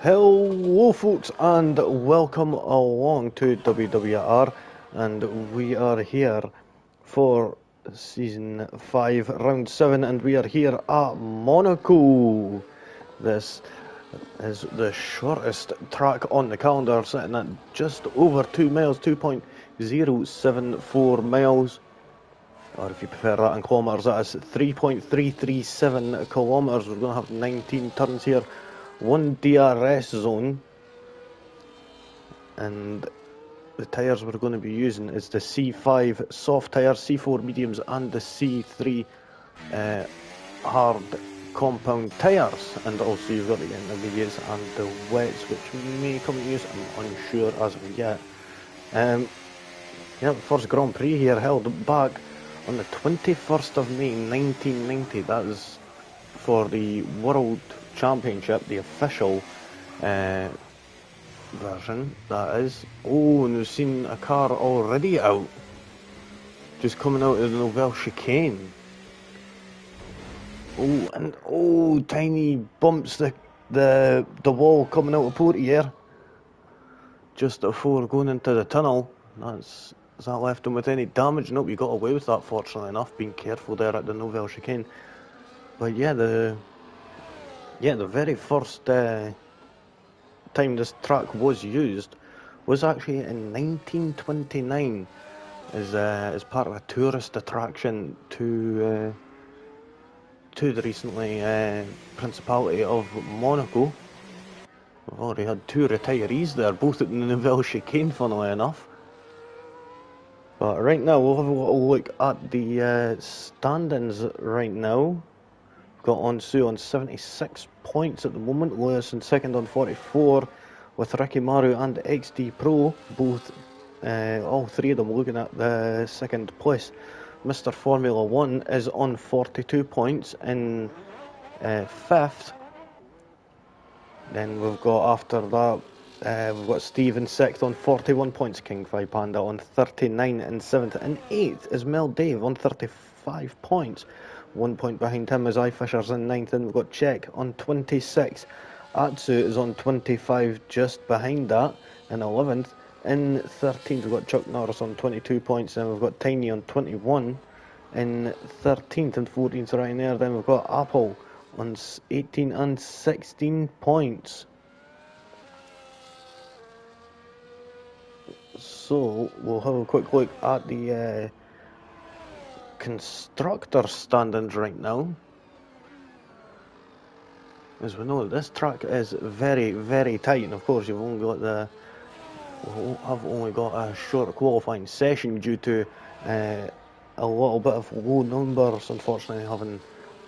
Hello folks and welcome along to WWR, and we are here for season 5 round 7, and we are here at Monaco. This is the shortest track on the calendar, sitting at just over 2 miles, 2.074 miles, or if you prefer that in kilometres, that is 3.337 kilometres. We're going to have 19 turns here, one DRS zone, and the tyres we're going to be using is the C5 soft tyres, C4 mediums, and the C3 hard compound tyres. And also you've got the intermediates and the wets, which may come in use, I'm unsure as of yet. The first Grand Prix here held back on the 21st of May 1990. That is for the World Championship, the official version, that is. Oh, and we've seen a car already out, just coming out of the Nouvelle Chicane. Oh, and tiny bumps the wall coming out of Portier just before going into the tunnel. Has that left him with any damage? Nope, you got away with that, fortunately enough, being careful there at the Nouvelle Chicane. But the very first time this track was used was actually in 1929 as part of a tourist attraction to the recently Principality of Monaco. We've already had 2 retirees there, both at the Nouvelle Chicane, funnily enough. But right now we'll have a little look at the standings right now. We've got Onsu on 76 points at the moment, Lewis in second on 44, with Ricky Maru and XD Pro, both, all three of them looking at the second place. Mr. Formula 1 is on 42 points in 5th. Then we've got, after that, we've got Steve in 6th on 41 points, King 5 Panda on 39 in 7th, and 8th is Mel Dave on 35 points. 1 point behind him is iFishers in 9th, and we've got Czech on 26. Atsu is on 25, just behind that, in 11th. In 13th, we've got Chuck Norris on 22 points, and we've got Tiny on 21 in 13th, and 14th right there. Then we've got Apple on 18 and 16 points. So we'll have a quick look at the constructor standings right now. As we know, this track is very, very tight, and of course we've only got a short qualifying session due to a little bit of low numbers, unfortunately, having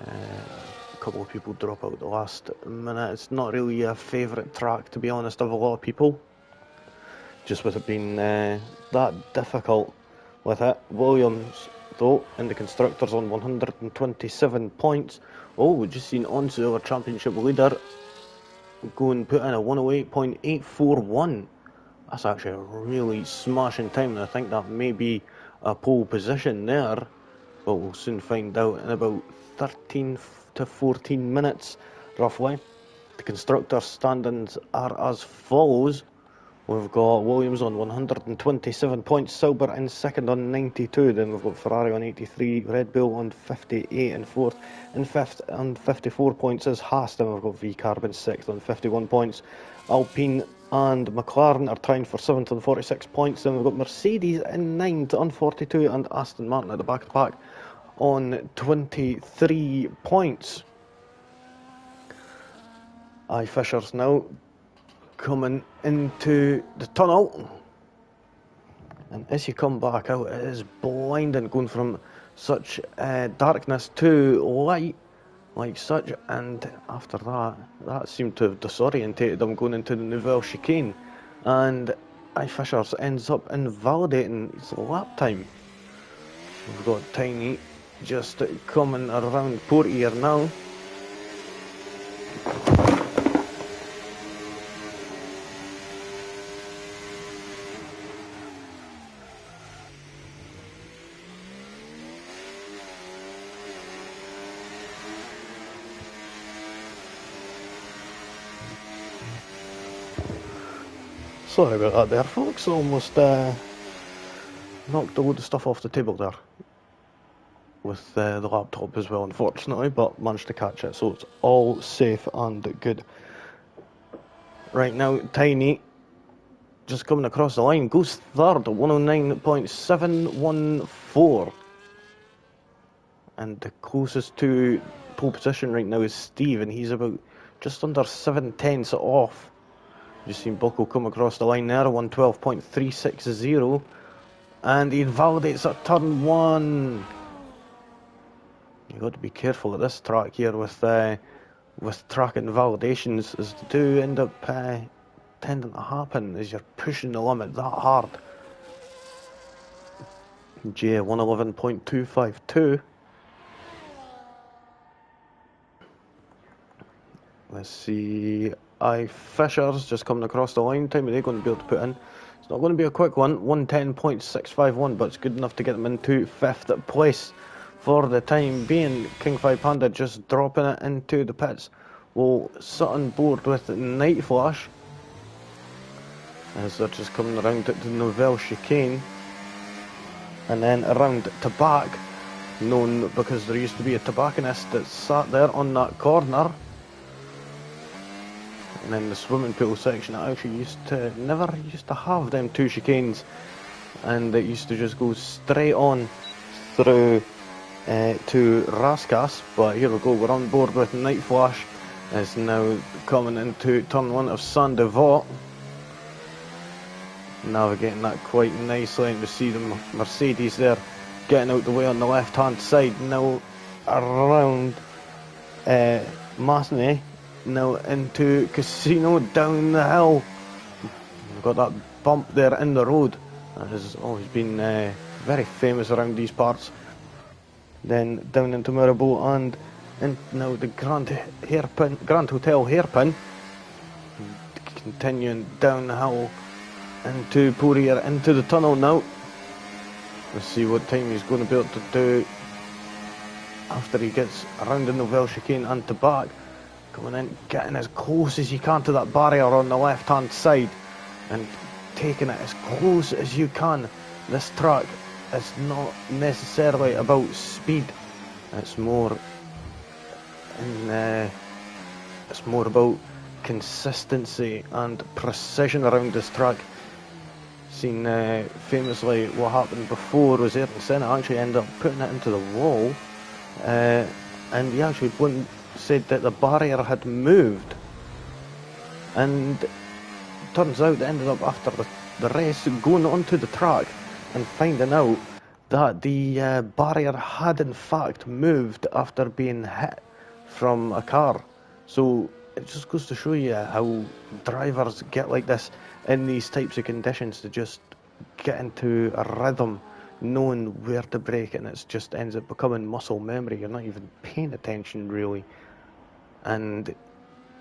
a couple of people drop out at the last minute. It's not really a favourite track, to be honest, of a lot of people, just with it being that difficult with it. Williams, though, in the constructors on 127 points. Oh, we've just seen Onsu, our championship leader, go and put in a 108.841. That's actually a really smashing time, and I think that may be a pole position there, but we'll soon find out in about 13 to 14 minutes, roughly. The constructor standings are as follows. We've got Williams on 127 points, Sauber in second on 92, then we've got Ferrari on 83, Red Bull on 58 in fourth, in fifth on 54 points is Haas, then we've got V-Carb in sixth on 51 points, Alpine and McLaren are trying for 7th on 46 points, then we've got Mercedes in 9th on 42, and Aston Martin at the back of the pack on 23 points. iFishers now coming into the tunnel, and as you come back out, it is blinding, going from such darkness to light like such, and after that seemed to have disorientated them going into the Nouvelle Chicane, and iFishers ends up invalidating his lap time. We've got Tiny just coming around Portier now. Sorry about that there, folks. Almost knocked a load of stuff off the table there with the laptop as well, unfortunately, but managed to catch it, so it's all safe and good. Right now, Tiny, just coming across the line, goes third, 109.714. And the closest to pole position right now is Steve, and he's about just under 7/10 off. Just seen Bucko come across the line there, 112.360, and he invalidates at turn one. You've got to be careful at this track here with track invalidations, as they do end up tending to happen as you're pushing the limit that hard. J 111.252. Let's see. Fisher's just coming across the line. Time are they going to be able to put in? It's not going to be a quick one. 110.651, but it's good enough to get them into 5th place for the time being. King 5 Panda just dropping it into the pits. Well, Sutton board with Night Flash as they're just coming around at the Novelle chicane, and then around to back, known because there used to be a tobacconist that sat there on that corner. And then the swimming pool section, I actually never used to have them two chicanes, and it used to just go straight on through to Raskas. But here we go, we're on board with Night Flash. It's now coming into turn one of Saint Devot, navigating that quite nicely, and we see the Mercedes there getting out the way on the left hand side. Now around Masney, now into Casino down the hill. We've got that bump there in the road that has always been very famous around these parts. Then down into Maribor, and now the Grand Hotel Hairpin, continuing down the hill into Poirier, into the tunnel now. Let's see what time he's going to be able to do after he gets around the Novelle chicane and to back. Coming in, getting as close as you can to that barrier on the left hand side and taking it as close as you can. This track is not necessarily about speed, it's more about consistency and precision around this track. Seen famously what happened before was Ayrton Senna actually ended up putting it into the wall, and he actually said that the barrier had moved, and turns out they ended up after the race going onto the track and finding out that the barrier had in fact moved after being hit from a car. So it just goes to show you how drivers get like this in these types of conditions, to just get into a rhythm, knowing where to brake, and it just ends up becoming muscle memory. You're not even paying attention really, and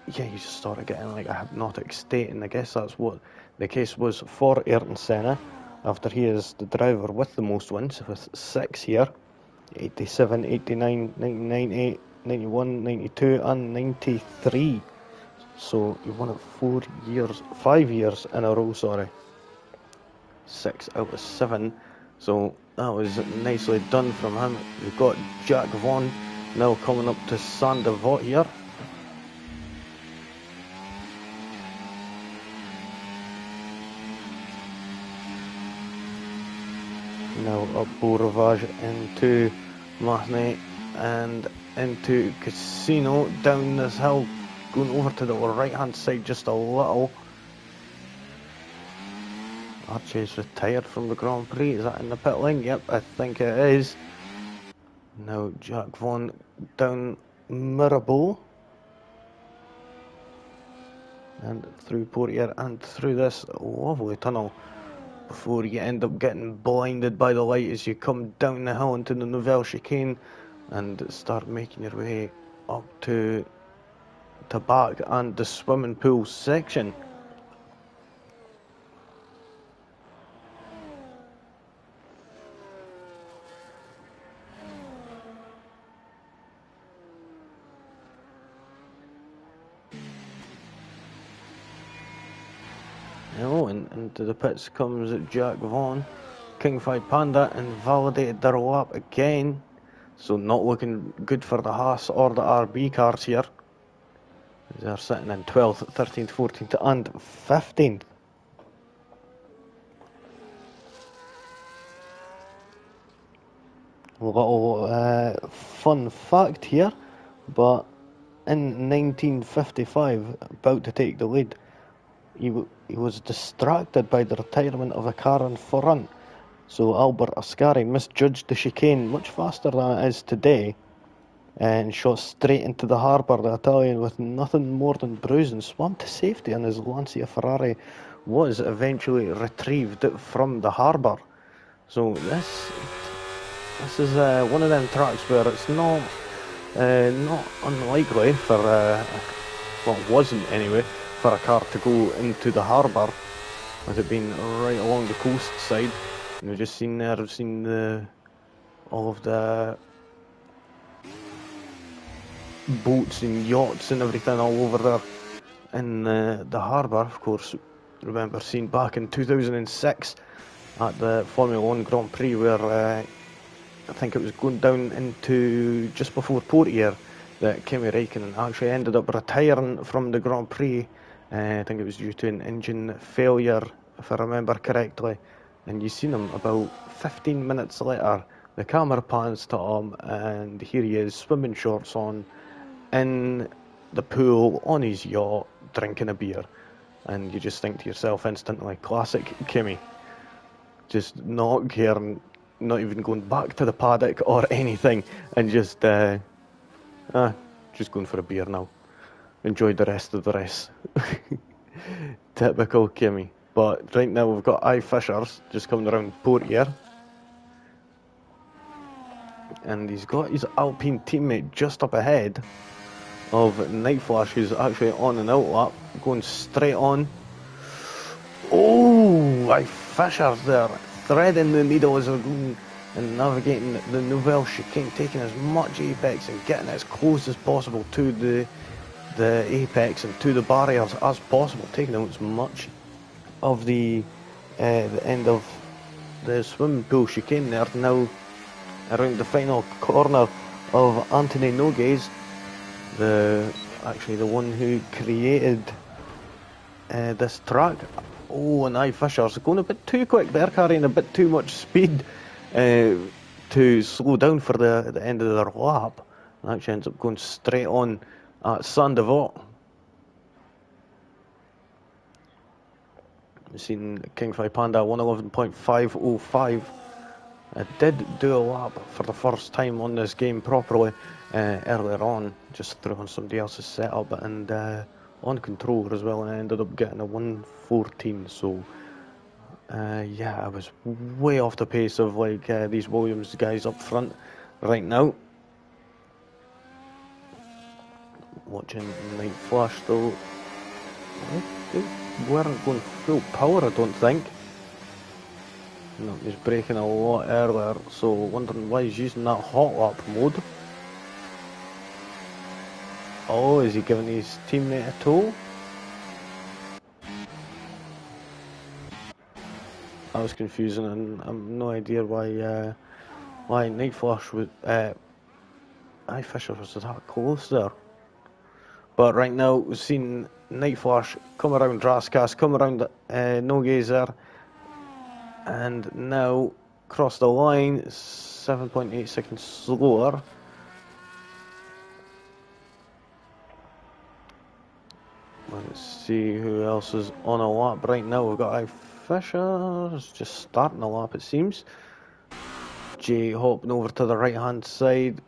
yeah, you just start getting like a hypnotic state. And I guess that's what the case was for Ayrton Senna, after he is the driver with the most wins, with 6 here: 87, 89, 99, 91, 92 and 93. So he won it 5 years in a row, 6 out of 7. So that was nicely done from him. We've got Jack Vaughan now coming up to Saint Devot here. Now up Beau Rivage into Masney and into Casino down this hill, going over to the right hand side just a little. Archie's retired from the Grand Prix. Is that in the pit lane? Yep, I think it is. Now Jack Vaughan down Maribor and through Poirier and through this lovely tunnel before you end up getting blinded by the light as you come down the hill into the Novelle chicane and start making your way up to back and the swimming pool section. And into the pits comes Jack Vaughan. King 5 Panda invalidated their lap again, so not looking good for the Haas or the RB cars here. They're sitting in 12th, 13th, 14th and 15th. A little fun fact here, but in 1955, about to take the lead, he was distracted by the retirement of a car in front. So Albert Ascari misjudged the chicane much faster than it is today and shot straight into the harbour. The Italian, with nothing more than bruising, swam to safety, and his Lancia Ferrari was eventually retrieved from the harbour. So this is one of them tracks where it's not unlikely for well, it wasn't anyway, for a car to go into the harbour, with it being right along the coast side. And we've just seen there, I've seen all of the boats and yachts and everything all over there in the harbour. Of course, remember seeing back in 2006 at the Formula 1 Grand Prix, where I think it was going down into just before Portier that Kimi Räikkönen actually ended up retiring from the Grand Prix. I think it was due to an engine failure, if I remember correctly. And you seen him about 15 minutes later. The camera pans to him, and here he is, swimming shorts on, in the pool on his yacht, drinking a beer. And you just think to yourself instantly, classic Kimi. Just not caring, not even going back to the paddock or anything, and just going for a beer now. Enjoy the rest of the race. Typical Kimi. But right now we've got I Fishers just coming around Portier, and he's got his Alpine teammate just up ahead of Night Flash, who's actually on an outlap, going straight on. Oh, I Fishers there, threading the needle as they're going and navigating the Nouvelle chicane, taking as much apex and getting as close as possible to the apex and to the barriers as possible, taking out as much of the end of the swimming pool chicane there. Now around the final corner of Anthony Nogues, the one who created this track. Oh, and I Fisher's going a bit too quick there, carrying a bit too much speed to slow down for the end of their lap, and actually ends up going straight on at Saint-Devote. We've seen King 5 Panda 111.505. I did do a lap for the first time on this game properly earlier on, just through on somebody else's setup and on controller as well, and I ended up getting a 114. So yeah, I was way off the pace of like these Williams guys up front right now. Watching Night Flash though, they weren't going full power, I don't think. No, he's braking a lot earlier, so wondering why he's using that hot lap mode. Oh, is he giving his teammate a tow? That was confusing, and I have no idea why Night Flash would I Fisher was that close there. But right now we've seen Night Flash come around Raskas, come around Nogues there, and now cross the line 7.8 seconds slower. Let's see who else is on a lap right now. We've got I Fisher just starting a lap, it seems. Jay hopping over to the right hand side.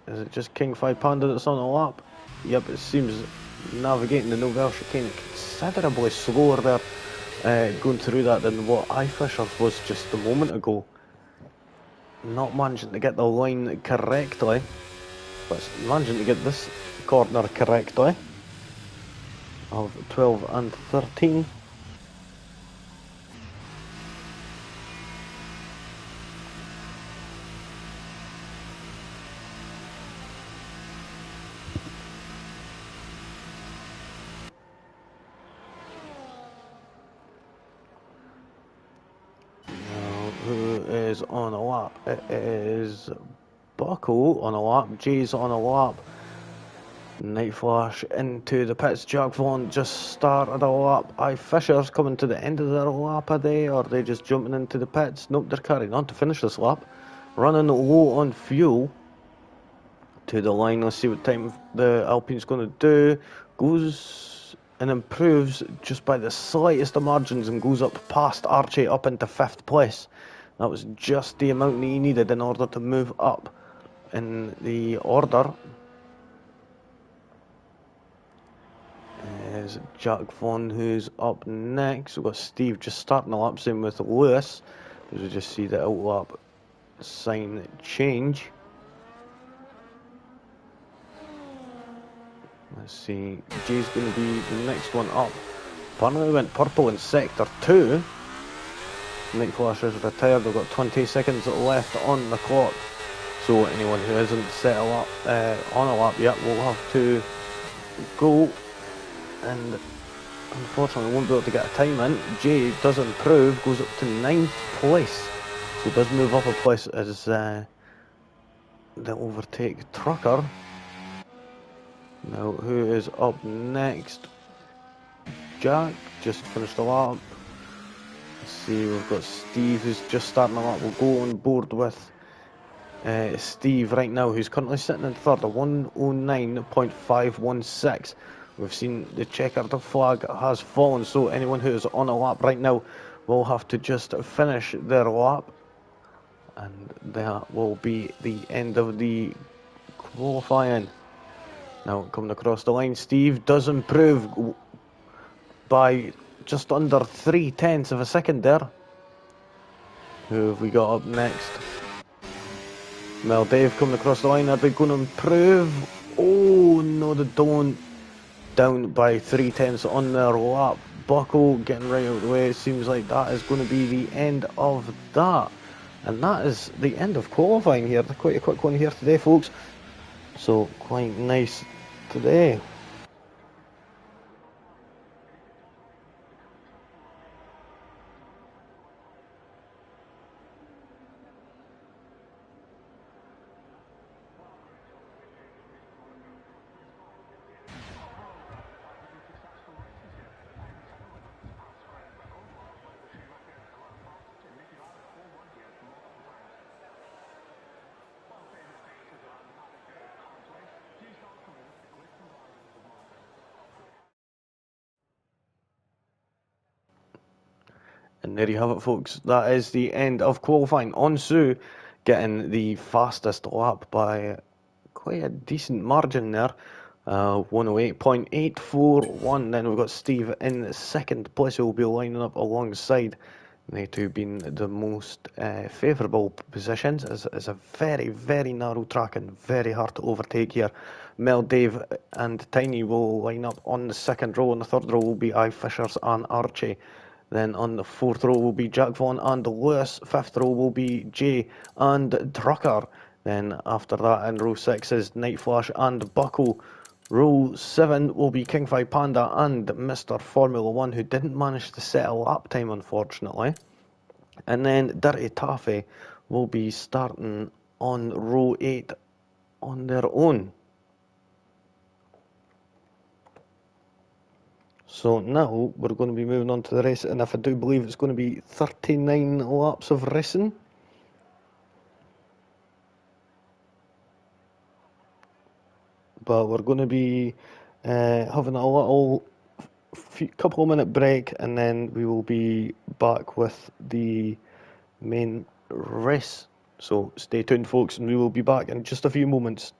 Is it just King 5 Panda that's on a lap? Yep, it seems navigating the Nouvelle chicane considerably slower there, going through that than what I Fisher was just a moment ago. Not managing to get the line correctly, but managing to get this corner correctly of 12 and 13. is on a lap? It is Bucko on a lap, Jay's on a lap. Night Flash into the pits. Jack Vaughan just started a lap. Fisher's coming to the end of their lap a day, or are they just jumping into the pits? Nope, they're carrying on to finish this lap. Running low on fuel to the line. Let's see what time the Alpine's going to do. Goes and improves just by the slightest of margins and goes up past Archie up into 5th place. That was just the amount he needed in order to move up in the order. Is Jack Vaughan who's up next. We've got Steve just starting the lap, same with Lewis, as we just see the outlap sign change. Let's see, Jay's going to be the next one up. Apparently we went purple in sector 2. Night Flash is retired. We've got 20 seconds left on the clock, so anyone who isn't set a lap, on a lap yet will have to go, and unfortunately won't be able to get a time in. Jay does improve, goes up to 9th place, so does move up a place as they overtake Trucker. Now who is up next? Jack just finished the lap. Let's see, we've got Steve who's just starting the lap. We'll go on board with Steve right now, who's currently sitting in third, a 109.516. We've seen the checkered flag has fallen, so anyone who is on a lap right now will have to just finish their lap, and that will be the end of the qualifying. Now coming across the line, Steve does improve by just under 0.3 of a second there. Who have we got up next? Mel Dave coming across the line. Are they going to improve? Oh no, they don't. Down by 0.3 on their lap. Bucko getting right out of the way. It seems like that is going to be the end of that. And that is the end of qualifying here. Quite a quick one here today, folks. So quite nice today. And there you have it, folks. That is the end of qualifying. Onsu getting the fastest lap by quite a decent margin there. 108.841. Then we've got Steve in second place, who will be lining up alongside. They two being the most favourable positions. It's a very, very narrow track and very hard to overtake here. Mel, Dave and Tiny will line up on the second row. On the third row will be Fishers and Archie. Then on the fourth row will be Jack Vaughan and Lewis. Fifth row will be Jay and Trucker. Then after that in row 6 is Night Flash and Bucko. Row 7 will be King Fi Panda and Mr. Formula 1, who didn't manage to set a lap time, unfortunately. And then Dirty Taffy will be starting on row 8 on their own. So now we're going to be moving on to the race, and if I do believe it's going to be 39 laps of racing. But we're going to be having a little couple of minute break, and then we will be back with the main race. So stay tuned, folks, and we will be back in just a few moments.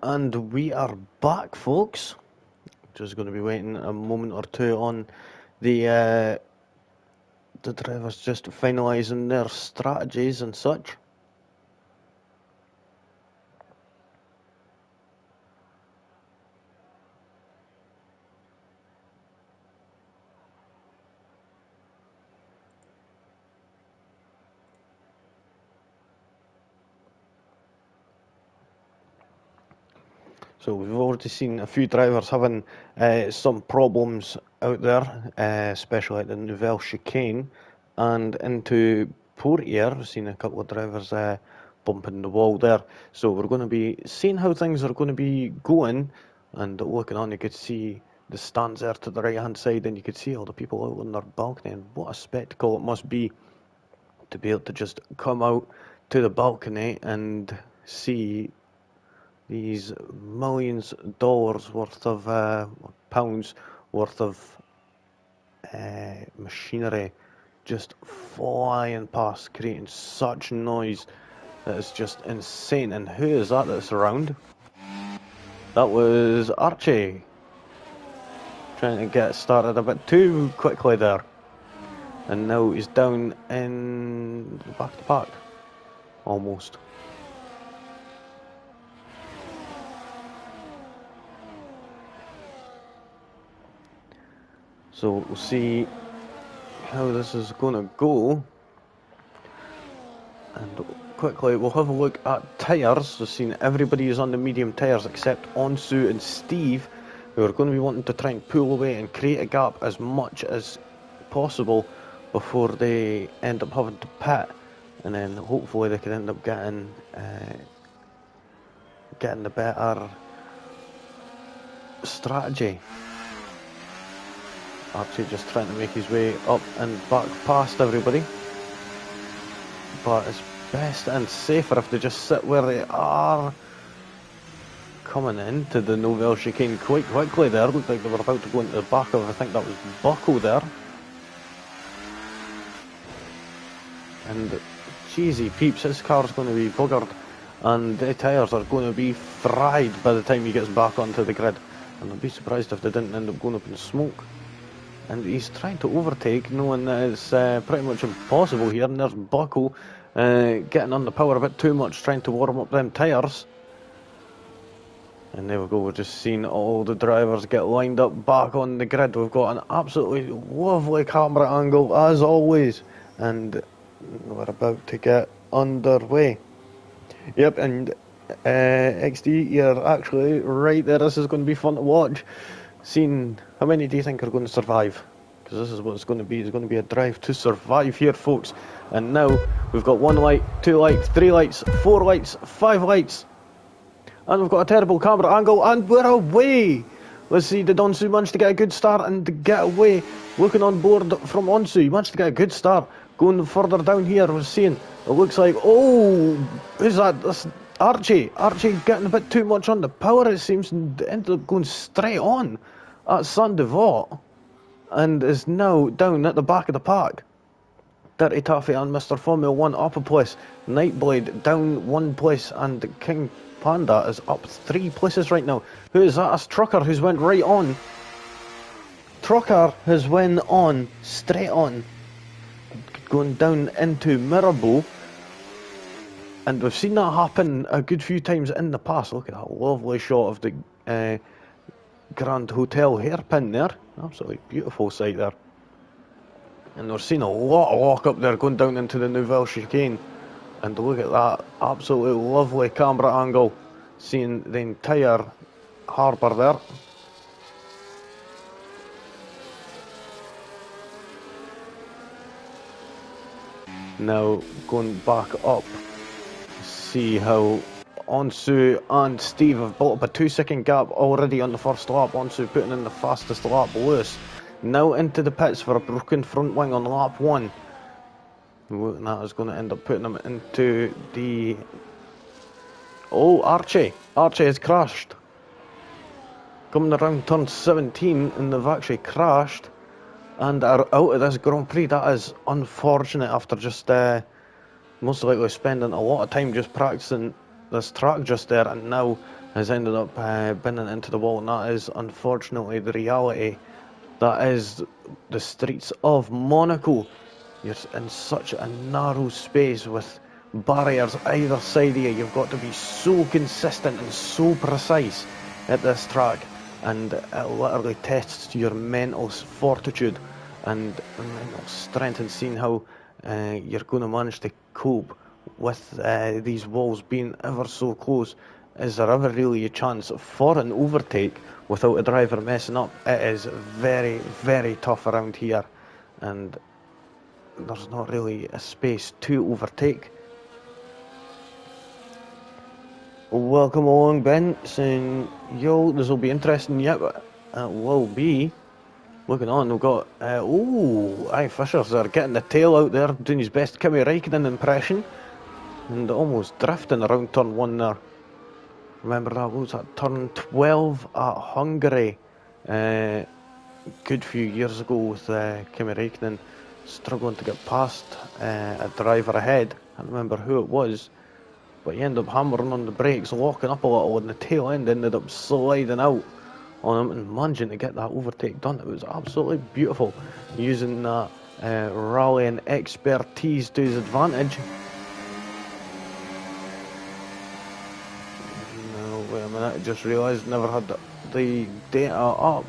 And we are back, folks. Just going to be waiting a moment or two on the drivers just finalising their strategies and such. So we've already seen a few drivers having some problems out there, especially at the Nouvelle Chicane and into Portier. We've seen a couple of drivers bumping the wall there. So we're going to be seeing how things are going to be going, and looking on, you could see the stands there to the right hand side, and you could see all the people out on their balcony, and what a spectacle it must be to be able to just come out to the balcony and see these millions of dollars worth of pounds worth of machinery just flying past, creating such noise that is just insane. And who is that that's around? That was Archie, trying to get started a bit too quickly there, and now he's down in the back of the pack almost. So we'll see how this is going to go. And quickly we'll have a look at tyres. We've seen everybody is on the medium tyres except Onsu and Steve, who are going to be wanting to try and pull away and create a gap as much as possible before they end up having to pit. And then hopefully they can end up getting the better strategy. Archie just trying to make his way up and back past everybody, but it's best and safer if they just sit where they are. Coming into the Nouvelle Chicane quite quickly there, looked like they were about to go into the back of, I think that was Bucko there. And cheesy peeps, his car's going to be buggered, and the tyres are going to be fried by the time he gets back onto the grid, and I'd be surprised if they didn't end up going up in smoke. And he's trying to overtake, knowing that it's pretty much impossible here. And there's Bucko getting on the power a bit too much, trying to warm up them tyres. And there we go, we're just seeing all the drivers get lined up back on the grid. We've got an absolutely lovely camera angle, as always. And we're about to get underway. Yep, and XD, you're actually right there. This is going to be fun to watch. Seeing how many do you think are going to survive? Because this is what it's going to be. It's going to be a drive to survive here, folks. And now we've got 1 light, 2 lights, 3 lights, 4 lights, 5 lights. And we've got a terrible camera angle, and we're away! Let's see, did Onsu manage to get a good start and get away? Looking on board from Onsu, he managed to get a good start. Going further down here, we're seeing, it looks like, oh, who's that? That's Archie getting a bit too much on the power, it seems, and ended up going straight on at Saint-Devote, and is now down at the back of the pack. Dirty Taffy and Mr. Formula 1 up a place, Nightblade down 1 place, and King Panda is up 3 places right now. Who is that? That's Trucker, who's went right on. Trucker has went on, straight on, going down into Mirabeau. And we've seen that happen a good few times in the past. Look at that lovely shot of the Grand Hotel hairpin there. Absolutely beautiful sight there. And we're seeing a lot of lock up there going down into the Nouvelle Chicane. And look at that absolutely lovely camera angle, seeing the entire harbour there. Now going back up, see how Onsu and Steve have built up a 2-second gap already on the first lap. Onsu putting in the fastest lap loose. Now into the pits for a broken front wing on lap 1. And that is going to end up putting them into the... Oh, Archie has crashed. Coming around turn 17, and they've actually crashed and are out of this Grand Prix. That is unfortunate after just most likely spending a lot of time just practicing this track just there, and now has ended up binning into the wall. And that is unfortunately the reality. That is the streets of Monaco. You're in such a narrow space with barriers either side of you. You've got to be so consistent and so precise at this track, and it literally tests your mental fortitude and mental strength, and seeing how you're going to manage to cope with these walls being ever so close. Is there ever really a chance for an overtake without a driver messing up? It is very, very tough around here, and there's not really a space to overtake. Welcome along, Ben, saying, yo, this will be interesting. Yep, it will be. Looking on, we've got, Fisher's there getting the tail out there, doing his best Kimi Räikkönen impression, and almost drifting around turn 1 there. Remember that was at turn 12 at Hungary, good few years ago, with Kimi Räikkönen struggling to get past a driver ahead. I can't remember who it was, but he ended up hammering on the brakes, locking up a little, and the tail end ended up sliding out on him and managing to get that overtake done. It was absolutely beautiful, using that rallying expertise to his advantage. No, wait a minute, I just realised I never had the data up.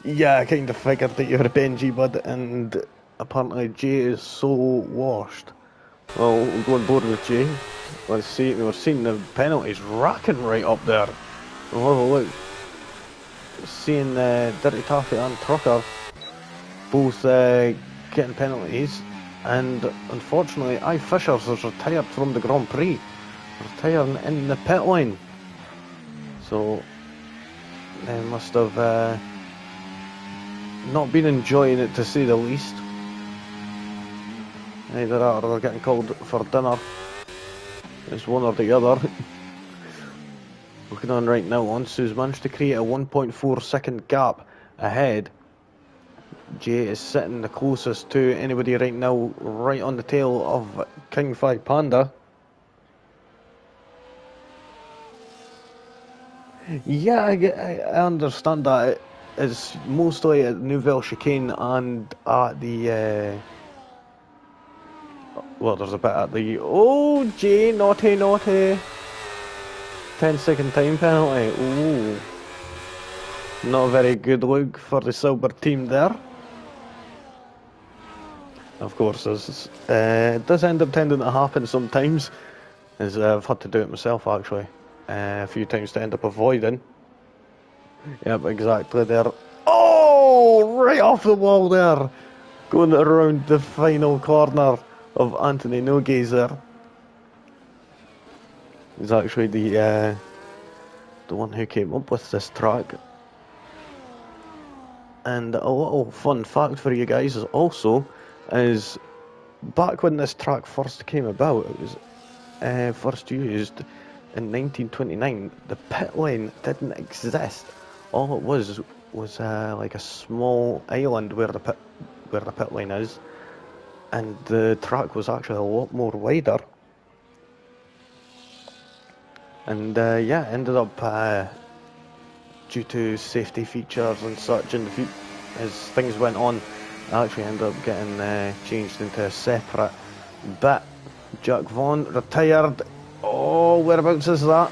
Yeah, I kind of figured that you were Benji, bud, and apparently Jay is so washed. Well, we'll go on board with Jay. Let's see, we're seeing the penalties racking right up there. We'll have a look. Seeing Dirty Taffy and Trucker both getting penalties, and unfortunately, Fishers has retired from the Grand Prix, retiring in the pit lane. So they must have not been enjoying it, to say the least. Either that or they're getting called for dinner. It's one or the other. Looking on right now, Onsu's managed to create a 1.4 second gap ahead. Jay is sitting the closest to anybody right now, right on the tail of King Fi Panda. Yeah, I understand that. It's mostly at Nouvelle Chicane and at the well, there's a bit at the Jay, naughty 10-second time penalty. Ooh, not a very good look for the Silver team there. Of course, this does end up tending to happen sometimes, as I've had to do it myself actually a few times to end up avoiding. Yep, exactly there. Oh, right off the wall there. Going around the final corner of Anthony Nogues there. He's actually the one who came up with this track. And a little fun fact for you guys is back when this track first came about, it was first used in 1929. The pit lane didn't exist. All it was like a small island where the pit lane is, and the track was actually a lot more wider. And ended up due to safety features and such, and as things went on, it actually ended up getting changed into a separate bit. Jack Vaughan retired. Oh, whereabouts is that?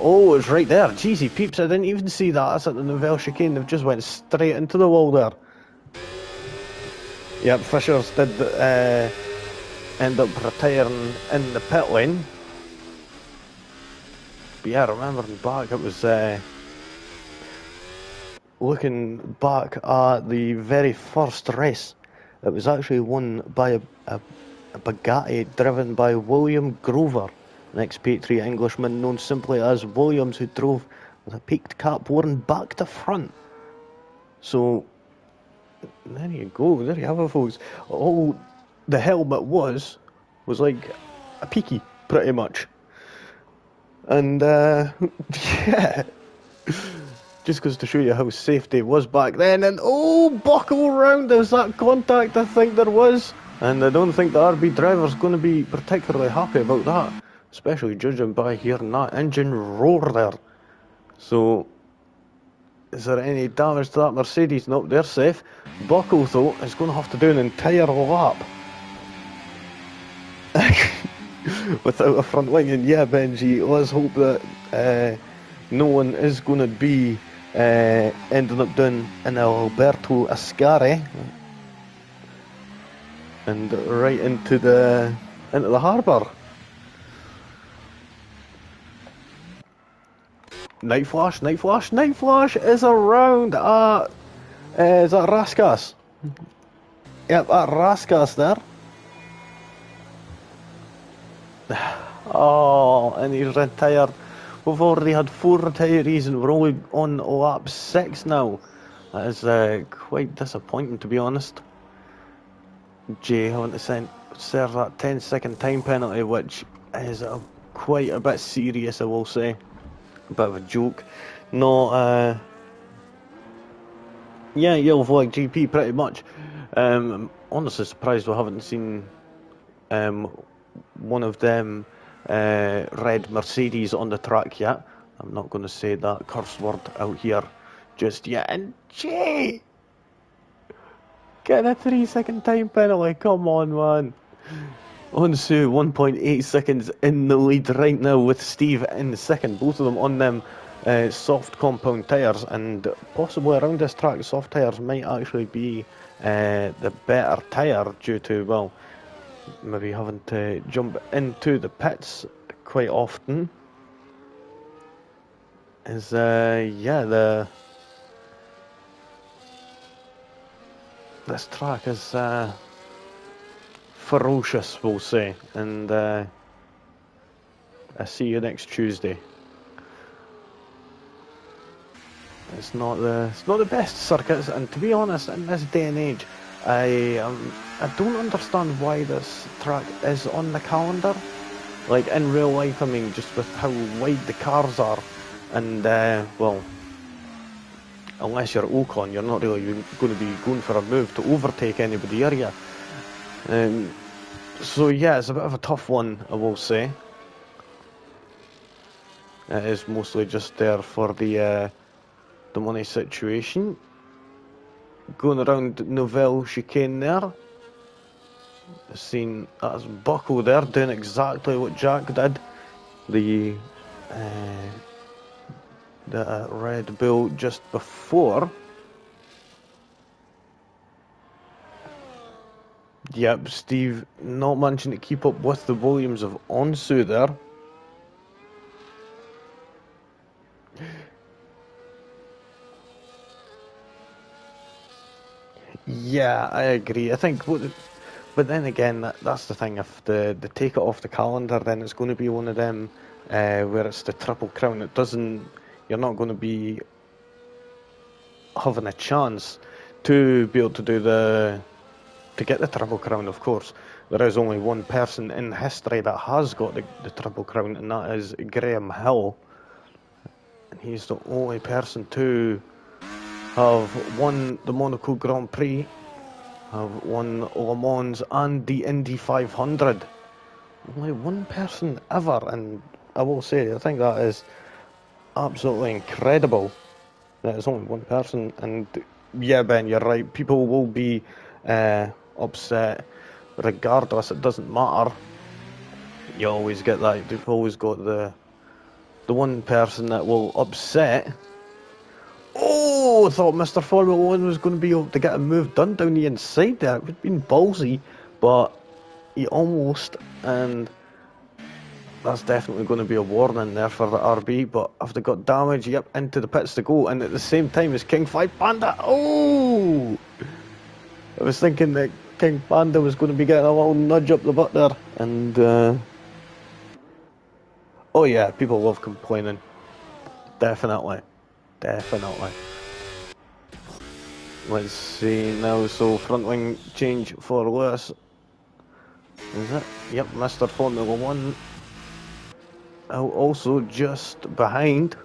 Oh, it's right there. Jeezy peeps, I didn't even see that. That's at the Nouvelle Chicane. They've just went straight into the wall there. Yep, Fishers did end up retiring in the pit lane. But yeah, remembering back, it was looking back at the very first race. It was actually won by a Bugatti driven by William Grover, an expatriate Englishman known simply as Williams, who drove with a peaked cap worn back to front. So there you go, there you have it, folks. All the helmet was like a peaky, pretty much. And yeah, just goes to show you how safety was back then. And oh, buckle round, is that contact? I think there was. And I don't think the RB driver's going to be particularly happy about that, especially judging by hearing that engine roar there. So, is there any damage to that Mercedes? Nope, they're safe. Buckle, though, is going to have to do an entire lap without a front wing. And yeah, Benji, let's hope that no one is going to be ending up doing an Alberto Ascari and right into the harbour. Night Flash is around at is that Raskas? Yep, at Raskas there. Oh, and he's retired. We've already had 4 retirees and we're only on lap 6 now. That is quite disappointing, to be honest. Jay having to serve that 10-second time penalty, which is quite a bit serious, I will say. A bit of a joke. No, yeah, yellow flag GP pretty much. I'm honestly surprised we haven't seen one of them red Mercedes on the track yet. I'm not going to say that curse word out here just yet. And Jay, getting a 3-second time penalty, come on, man. Onsu 1.8 seconds in the lead right now with Steve in the second, both of them on them soft compound tyres, and possibly around this track soft tyres might actually be the better tyre due to, well, maybe having to jump into the pits quite often. Is yeah, this track is ferocious, we'll say, and I see you next Tuesday. It's not the best circuits, and to be honest, in this day and age, I don't understand why this track is on the calendar. Like in real life, I mean, just with how wide the cars are, and well, unless you're Ocon, you're not really going to be going for a move to overtake anybody, are you? So yeah, it's a bit of a tough one, I will say. It is mostly just there for the money situation. Going around Nouvelle chicane there. Seen that's Bucko there doing exactly what Jack did. The Red Bull just before. Yep, Steve not managing to keep up with the volumes of Onsu there. Yeah, I agree. I think, but then again, that's the thing. If they take it off the calendar, then it's going to be one of them where it's the Triple Crown. It doesn't. You're not going to be having a chance to be able to do to get the Triple Crown. Of course, there is only one person in history that has got the Triple Crown, and that is Graham Hill, and he's the only person to have won the Monaco Grand Prix, have won Le Mans and the Indy 500. Only one person ever, and I will say, I think that is absolutely incredible. That is only one person, and yeah, Ben, you're right. People will be upset regardless. It doesn't matter. You always get that. You've always got the one person that will upset. Oh, I thought Mr. Formula 1 was going to be able to get a move done down the inside there. It would have been ballsy, but he almost, and that's definitely going to be a warning there for the RB. But if they got damage, yep, into the pits to go, and at the same time as King 5 Panda. Oh! I was thinking that King Panda was going to be getting a little nudge up the butt there, and oh yeah, people love complaining. Definitely. Let's see now. So front wing change for Lewis. Is it? Yep, Mr. Formula 1. also just behind.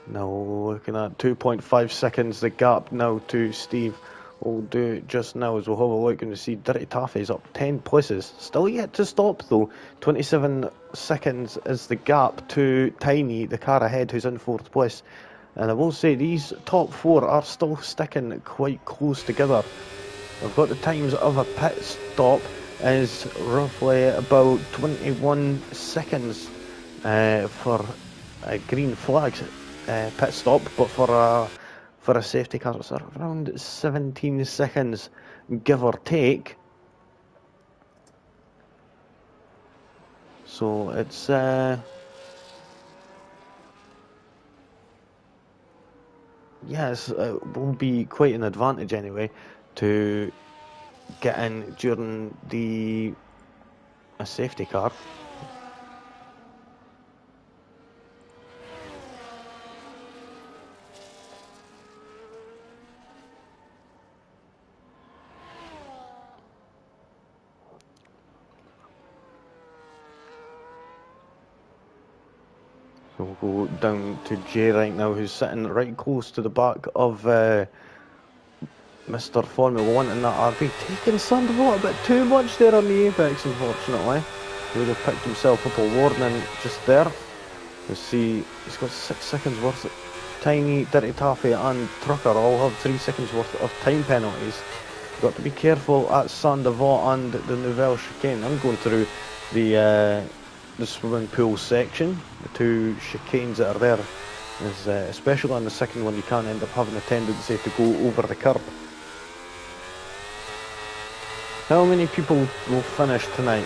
Now looking at 2.5 seconds, the gap now to Steve. We'll do it just now as we'll have a look and see Dirty Taffy's up 10 places. Still yet to stop though. 27 seconds is the gap to Tiny, the car ahead, who's in 4th place. And I will say these top 4 are still sticking quite close together. I've got the times of a pit stop is roughly about 21 seconds for a green flag pit stop, but for a safety car it's around 17 seconds, give or take. So it's yes, it will be quite an advantage anyway to get in during a safety car. So we'll go down to Jay right now, who's sitting right close to the back of Mr. Formula 1 in that RB, taking Sandoval a bit too much there on the apex, unfortunately. He would have picked himself up a warning just there. You see, he's got 6 seconds worth. Tiny, Dirty Taffy and Trucker all have 3 seconds worth of time penalties. Got to be careful at Sandoval and the Nouvelle Chicane. I'm going through the swimming pool section. The 2 chicanes that are there is, especially on the second one, you can end up having a tendency to go over the curb. How many people will finish tonight?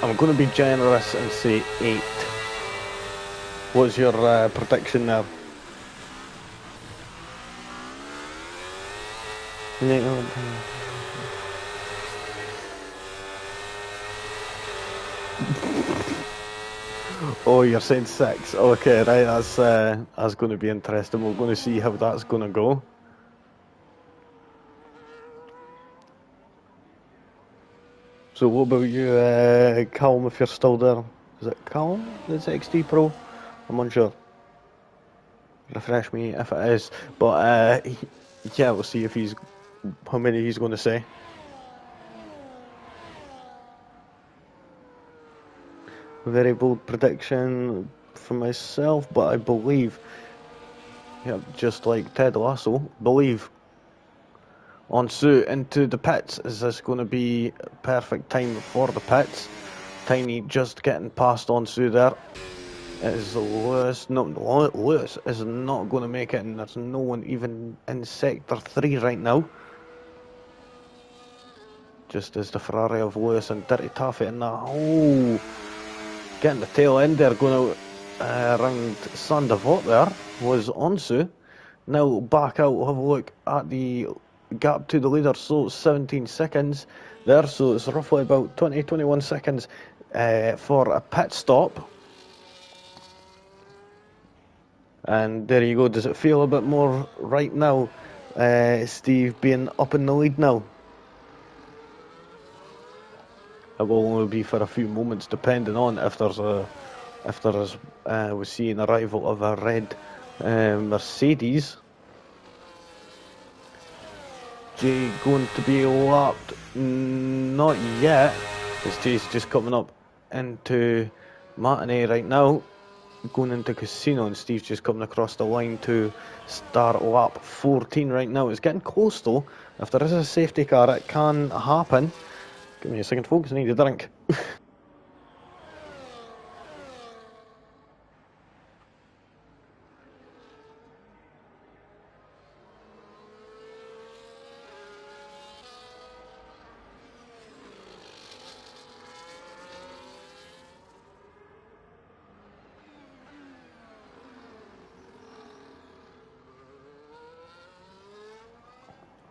I'm going to be generous and say 8. What's your prediction there? Oh, you're saying 6. Okay, right, that's going to be interesting. We're going to see how that's going to go. So what about you, Callum, if you're still there? Is it Callum, that's XD Pro? I'm unsure. Refresh me if it is. But yeah, we'll see if how many he's going to say. Very bold prediction from myself, but I believe, yeah, just like Ted Lasso, believe Onsu into the pits. Is this going to be perfect time for the pits? Tiny just getting past Onsu there. It is Lewis. No, Lewis is not going to make it, and there's no one even in sector 3 right now. Just as the Ferrari of Lewis and Dirty Taffy in that. Oh, getting the tail end there, going out around Sandoval there was Onsu. Now back out, we'll have a look at the gap to the leader. So 17 seconds there, so it's roughly about 21 seconds for a pit stop. And there you go. Does it feel a bit more right now, Steve, being up in the lead now? It will only be for a few moments, depending on if we see an arrival of a red Mercedes. Jay going to be lapped? Not yet. As Jay's just coming up into Matinee right now, going into Casino, and Steve's just coming across the line to start lap 14 right now. It's getting close though. If there is a safety car, it can happen. Give me a second, folks, I need a drink.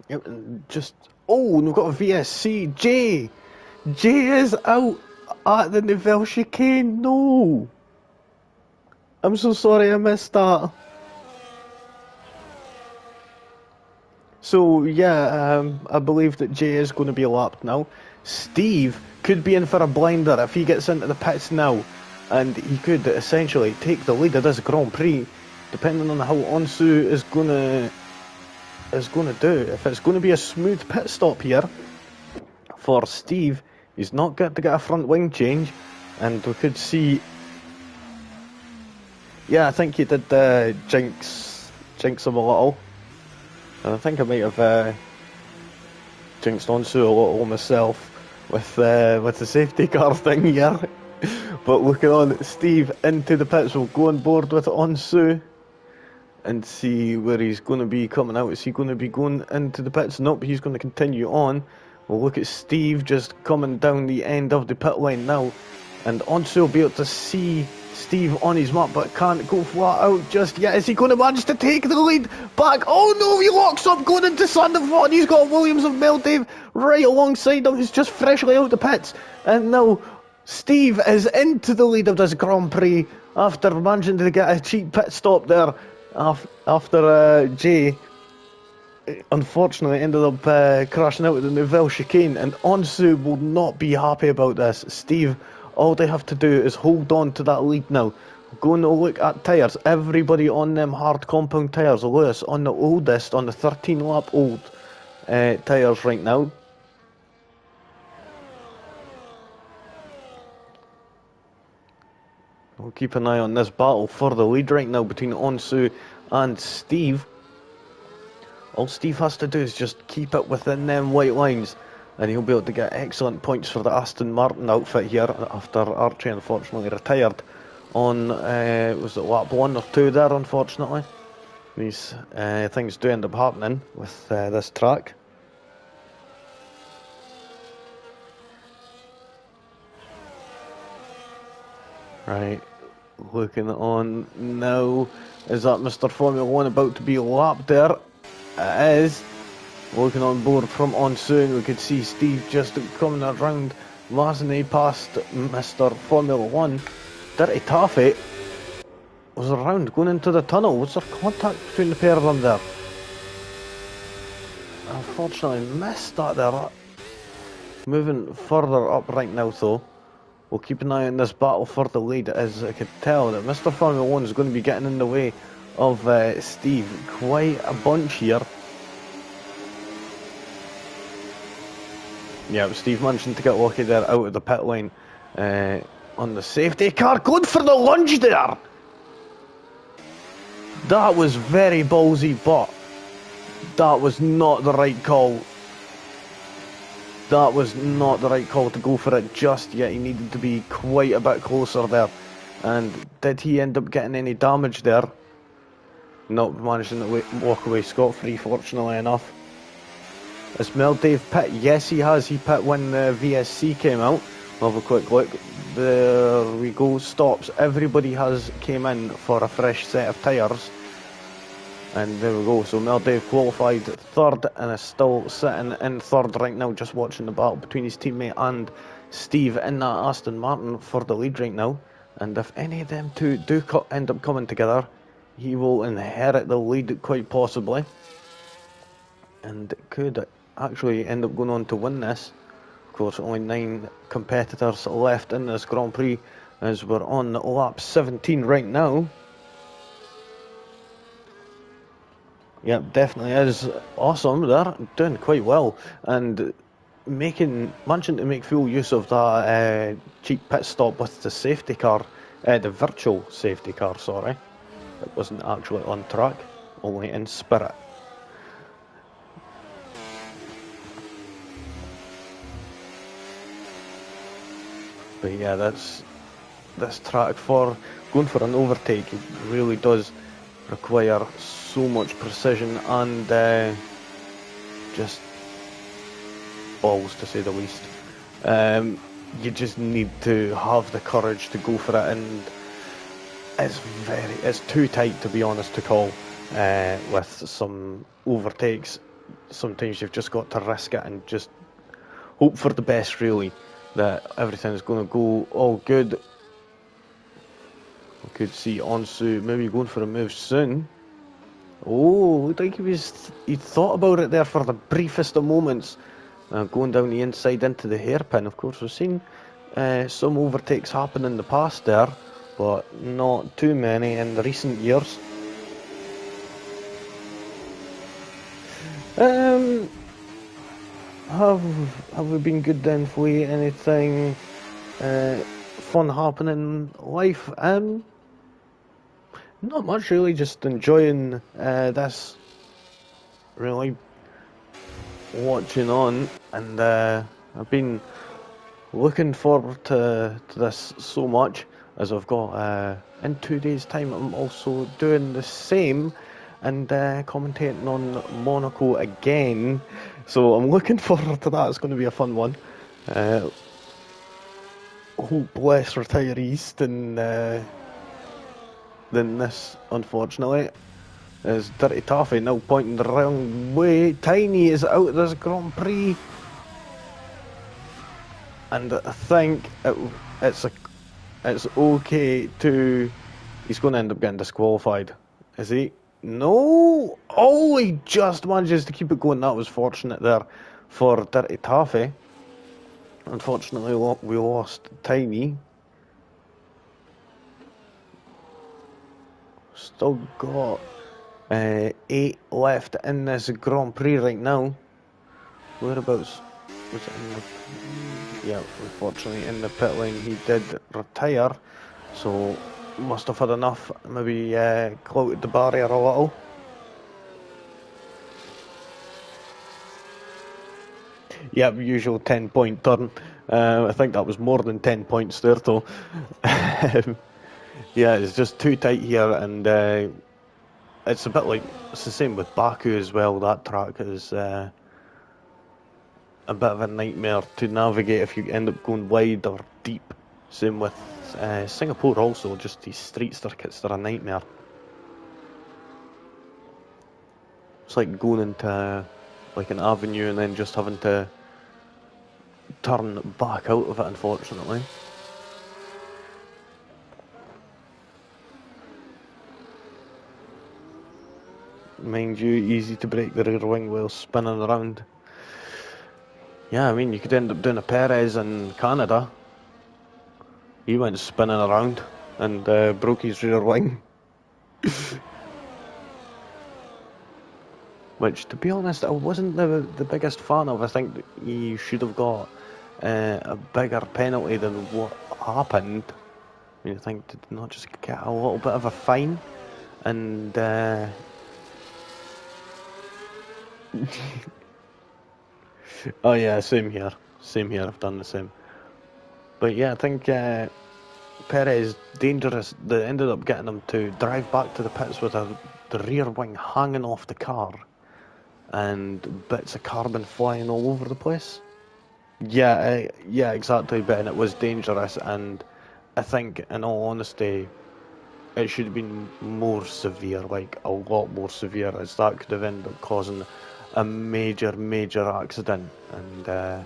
Yep, just, oh, we've got a VSC. Jay is out at the Nouvelle Chicane. No, I'm so sorry I missed that. So yeah, I believe that Jay is going to be lapped now. Steve could be in for a blinder if he gets into the pits now, and he could essentially take the lead of this Grand Prix, depending on how Onsu is gonna do. If it's going to be a smooth pit stop here for Steve, he's not got to get a front wing change, and we could see. Yeah, I think he did jinx him a little. And I think I might have jinxed Onsu a little myself with the safety car thing here. But looking on, Steve into the pits. We'll go on board with Onsu and see where he's going to be coming out. Is he going to be going into the pits? Nope, he's going to continue on. We'll look at Steve just coming down the end of the pit lane now. And Onsu will be able to see Steve on his map, but can't go flat out just yet. Is he going to manage to take the lead back? Oh no, he locks up going into Sanderford. He's got Williams and Meldave right alongside him. He's just freshly out the pits. And now Steve is into the lead of this Grand Prix after managing to get a cheap pit stop there after Jay unfortunately ended up crashing out of the Nouvelle chicane. And Onsu will not be happy about this. Steve, all they have to do is hold on to that lead now. Going to look at tyres. Everybody on them hard compound tyres. Lewis on the oldest, on the 13 lap old tyres right now. We'll keep an eye on this battle for the lead right now between Onsu and Steve. All Steve has to do is just keep it within them white lines, and he'll be able to get excellent points for the Aston Martin outfit here after Archie unfortunately retired on, was it lap 1 or 2 there, unfortunately. These things do end up happening with this track. Right, looking on now, is that Mr. Formula 1 about to be lapped there? It is. Looking on board from Onsu, and we could see Steve just coming around Masney past Mr. Formula 1. Dirty Taffy was around going into the tunnel. Was there contact between the pair of them there? Unfortunately missed that there. Moving further up right now though. We'll keep an eye on this battle for the lead, as I could tell that Mr. Formula 1 is going to be getting in the way of Steve quite a bunch here. Yeah, Steve managing to get lucky there out of the pit lane on the safety car. Going for the lunge there! That was very ballsy, but that was not the right call. That was not the right call to go for it just yet. He needed to be quite a bit closer there. And did he end up getting any damage there? Not managing to walk away scot-free, fortunately enough. Has Meldave pit? Yes, he has. He pit when the VSC came out. We'll have a quick look. There we go. Stops. Everybody has came in for a fresh set of tyres. And there we go. So Meldave qualified third and is still sitting in third right now, just watching the battle between his teammate and Steve in that Aston Martin for the lead right now. And if any of them two do end up coming together, he will inherit the lead quite possibly. And could actually end up going on to win this. Of course, only 9 competitors left in this Grand Prix, as we're on lap 17 right now. Yeah, definitely is awesome. They're doing quite well, and managing to make full use of that cheap pit stop with the safety car, the virtual safety car, sorry. It wasn't actually on track, only in spirit. But yeah, this track for going for an overtake, it really does require so much precision and just balls, to say the least. You just need to have the courage to go for it, and it's too tight, to be honest, to call with some overtakes. Sometimes you've just got to risk it and just hope for the best, really, that everything's going to go all good. We could see Onsu maybe going for a move soon. Oh, looked like he thought about it there for the briefest of moments, going down the inside into the hairpin. Of course, we've seen some overtakes happen in the past there, but not too many in the recent years. Have we been good then for you? Anything fun happening in life? Not much really, just enjoying this, really watching on, and I've been looking forward to this so much, as I've got in 2 days time I'm also doing the same and commentating on Monaco again, so I'm looking forward to that. It's going to be a fun one. Hope less retirees than this, unfortunately. As Dirty Taffy now pointing the wrong way. Tiny is out of this Grand Prix. And I think it's okay to... He's going to end up getting disqualified. Is he? No! Oh, he just manages to keep it going. That was fortunate there for Dirty Taffy. Unfortunately, we lost Tiny. Still got 8 left in this Grand Prix right now. Whereabouts was it in the... Yeah, unfortunately in the pit lane he did retire, so must have had enough, maybe clouted the barrier a little. Yeah, usual 10-point turn. I think that was more than 10 points there though. Yeah, it's just too tight here, and it's a bit like, it's the same with Baku as well. That track is a bit of a nightmare to navigate if you end up going wide or deep. Same with Singapore also, just these street circuits, they're a nightmare. It's like going into like an avenue and then just having to turn back out of it, unfortunately. Mind you, easy to break the rear wing while spinning around. Yeah, I mean, you could end up doing a Perez in Canada. He went spinning around and broke his rear wing. Which, to be honest, I wasn't the biggest fan of. I think that he should have got a bigger penalty than what happened. I mean, I think did not just get a little bit of a fine, and oh yeah, same here. I've done the same. But yeah, I think Perez dangerous. That ended up getting him to drive back to the pits with the rear wing hanging off the car, and bits of carbon flying all over the place. Yeah, yeah, exactly. But it was dangerous, and I think, in all honesty, it should have been more severe, like a lot more severe, as that could have ended up causing a major accident. And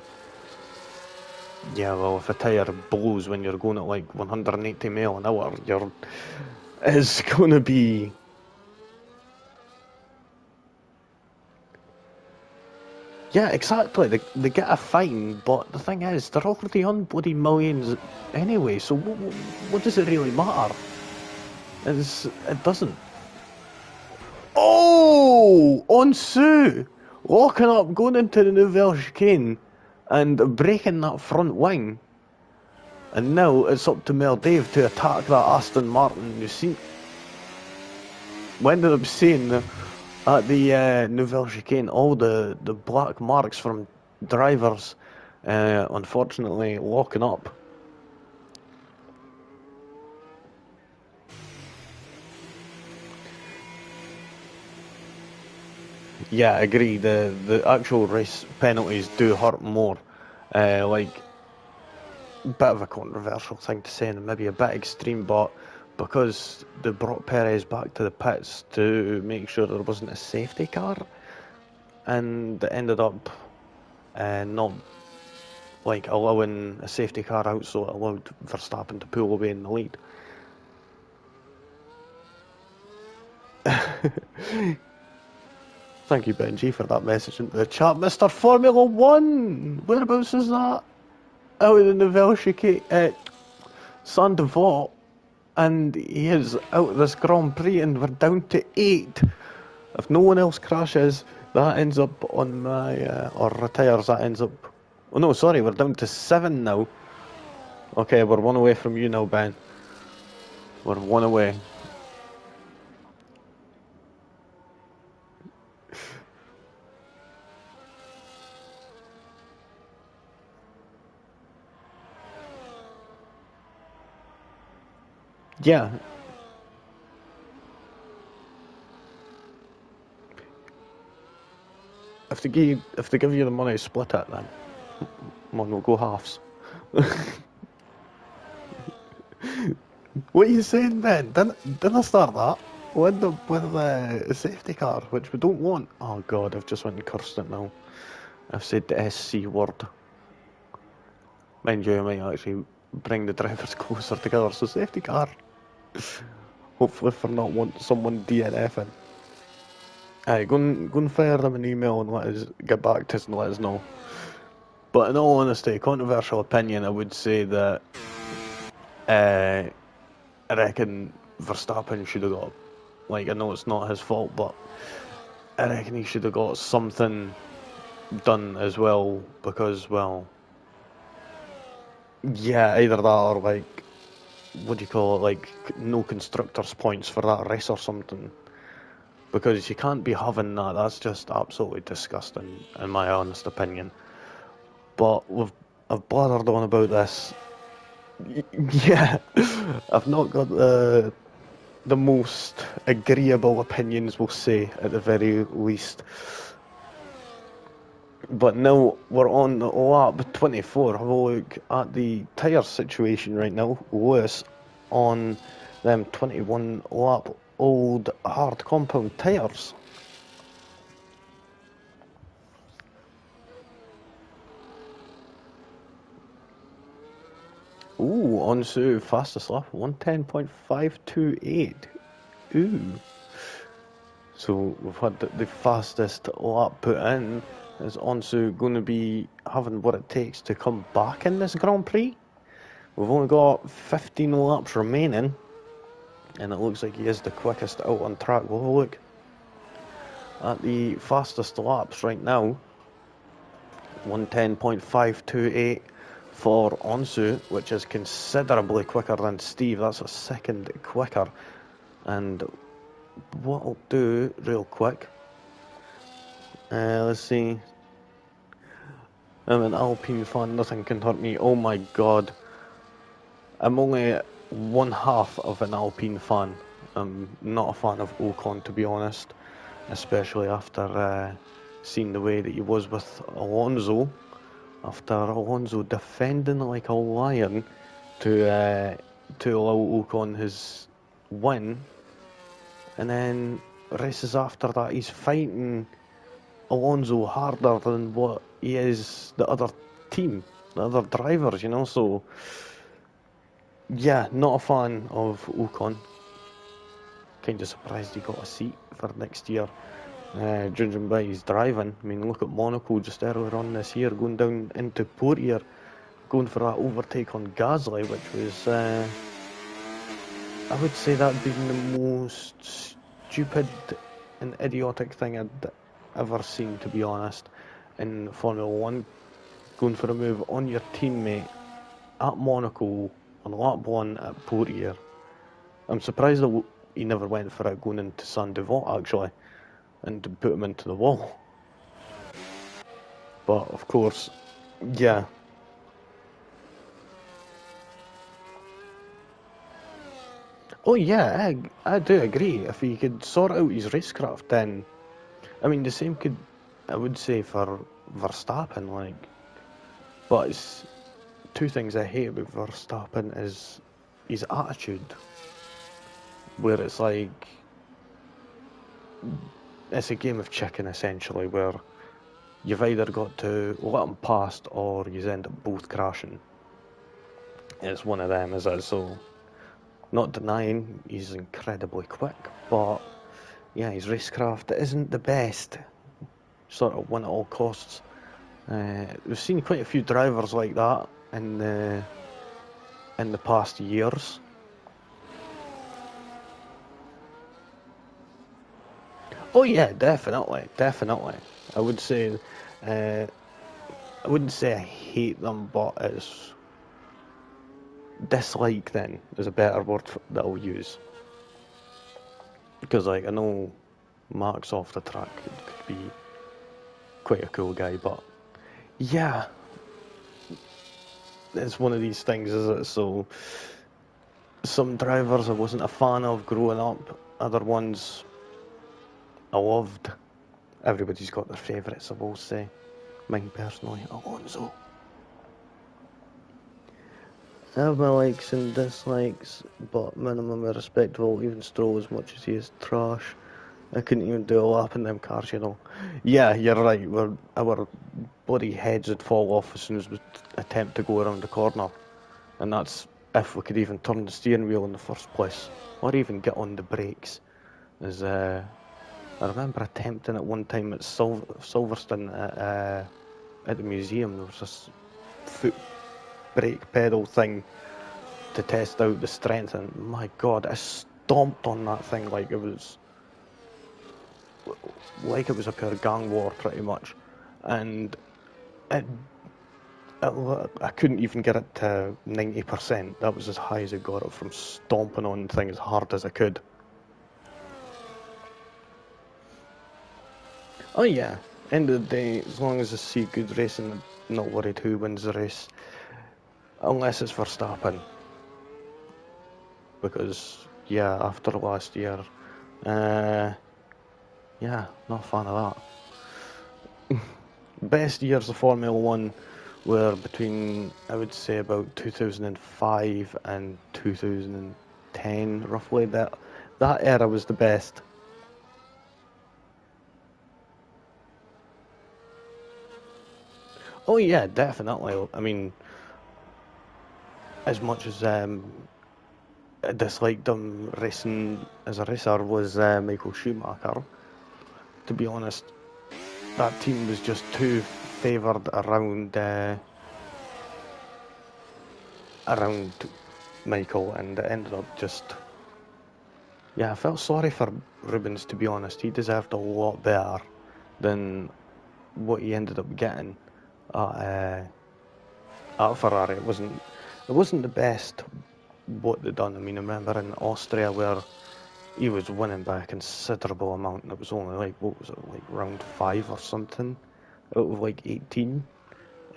yeah, well, if a tyre blows when you're going at like 180 mile an hour, it's going to be... Yeah, exactly. They get a fine, but the thing is, they're already on bloody millions anyway, so what does it really matter? It doesn't. Oh! On Sue! Locking up, going into the Nouvelle Chicane, and breaking that front wing. And now it's up to Mel Dave to attack that Aston Martin. You see, we ended up seeing at the Nouvelle Chicane all the black marks from drivers, unfortunately, locking up. Yeah, I agree. The actual race penalties do hurt more. Like, bit of a controversial thing to say and maybe a bit extreme, but because they brought Perez back to the pits to make sure there wasn't a safety car, and it ended up not like allowing a safety car out, so it allowed Verstappen to pull away in the lead. Thank you, Benji, for that message into the chat. Mr. Formula One! Whereabouts is that? Out in the Velchicate at Saint-Devote, and he is out of this Grand Prix, and we're down to 8. If no one else crashes, that ends up on my, or retires, that ends up... Oh no, sorry, we're down to 7 now. Okay, we're 1 away from you now, Ben. We're 1 away. Yeah. If they give you the money, split it then. Come on, we'll go halves. What are you saying, Ben? Didn't I start that? With the safety car, which we don't want. Oh god, I've just went and cursed it now. I've said the SC word. Mind you, I might actually bring the drivers closer together, so safety car. Hopefully for not want someone DNFing. Aye, go and fire them an email and let us get back to us and let us know. But in all honesty, controversial opinion, I would say that I reckon Verstappen should have got, like, I know it's not his fault, but I reckon he should have got something done as well, because, well, yeah, either that or, like, what do you call it, like, no constructors points for that race or something. Because you can't be having that, that's just absolutely disgusting, in my honest opinion. But I've blathered on about this. Yeah, I've not got the most agreeable opinions, we'll say, at the very least. But now we're on lap 24. Have a look at the tyre situation right now. Lewis on them 21 lap old hard compound tyres. Ooh, Onsu fastest lap, 110.528. Ooh. So we've had the fastest lap put in. Is Onsu going to be having what it takes to come back in this Grand Prix? We've only got 15 laps remaining, and it looks like he is the quickest out on track. We'll have a look at the fastest laps right now. 110.528 for Onsu, which is considerably quicker than Steve. That's a second quicker. And what I'll do real quick, let's see. I'm an Alpine fan, nothing can hurt me. Oh my god. I'm only one half of an Alpine fan. I'm not a fan of Ocon, to be honest. Especially after seeing the way that he was with Alonso. After Alonso defending like a lion to allow Ocon his win. And then races after that, he's fighting Alonso harder than what he is the other team, the other drivers, you know. So yeah, not a fan of Ocon. Kind of surprised he got a seat for next year, judging by his driving. I mean, look at Monaco just earlier on this year, going down into Portier, going for that overtake on Gasly, which was, I would say that'd been the most stupid and idiotic thing I'd ever seen, to be honest, in Formula 1. Going for a move on your teammate at Monaco on lap 1 at Portier. I'm surprised that he never went for it going into Saint-Devote, actually, and to put him into the wall. But of course, yeah. Oh yeah, I do agree. If he could sort out his racecraft, then I mean the same could, I would say, for Verstappen, like. But it's two things I hate about Verstappen is his attitude, where it's like it's a game of chicken essentially, where you've either got to let him past or you end up both crashing. It's one of them, is it? So, not denying he's incredibly quick, but yeah, his racecraft isn't the best. sort of win at all costs. We've seen quite a few drivers like that in the past years. Oh yeah, definitely. I would say, I wouldn't say I hate them, but it's dislike. Then is a better word that I'll use, because like I know Max off the track could be quite a cool guy, but yeah, it's one of these things, is it? So some drivers I wasn't a fan of growing up, other ones I loved. Everybody's got their favourites, I will say. Mine personally, Alonso. I have my likes and dislikes, but minimum of respectable. Even Stroll, as much as he is trash, I couldn't even do a lap in them cars, you know. Yeah, you're right. Our bloody heads would fall off as soon as we attempt to go around the corner, and that's if we could even turn the steering wheel in the first place, or even get on the brakes. As I remember attempting at one time at Silverstone at the museum. There was this foot brake pedal thing to test out the strength, and my god, I stomped on that thing like it was a pure gang war pretty much, and it, I couldn't even get it to 90%. That was as high as I got it from stomping on things as hard as I could. Oh yeah, end of the day, as long as I see good racing, I'm not worried who wins the race, unless it's Verstappen. Because yeah, after last year, yeah, not a fan of that. Best years of Formula One were between, I would say, about 2005 and 2010, roughly. That era was the best. Oh yeah, definitely. I mean, as much as I disliked him racing as a racer was Michael Schumacher. To be honest, that team was just too favoured around Michael, and it ended up just. Yeah, I felt sorry for Rubens, to be honest. He deserved a lot better than what he ended up getting at Ferrari. It wasn't the best what they done. I mean, I remember in Austria where he was winning by a considerable amount, and it was only like, what was it, like round 5 or something out of like 18,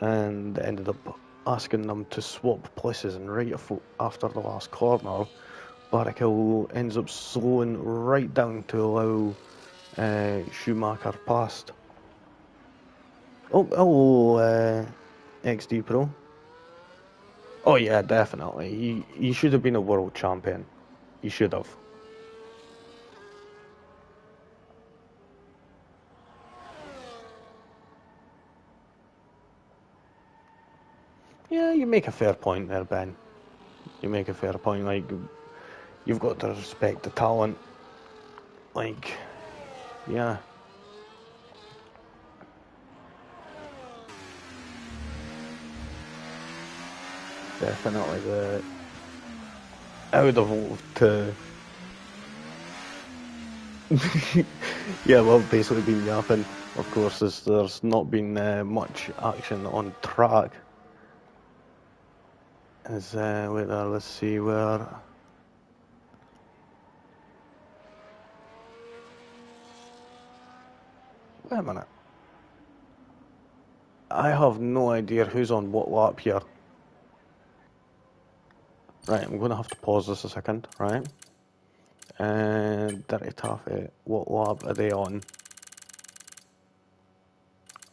and they ended up asking them to swap places, and right after the last corner, Barrichello ends up slowing right down to allow Schumacher past. XD Pro. Oh yeah, definitely. He should have been a world champion. He should have. Yeah, you make a fair point there, Ben. You make a fair point. Like, you've got to respect the talent. Like, yeah. Definitely. I would have loved to. Yeah, well, basically been yapping. Of course, there's not been much action on track. As wait there, let's see where. Wait a minute. I have no idea who's on what lap here. Right, I'm going to have to pause this a second, right? And Dirty Taffy, what lap are they on?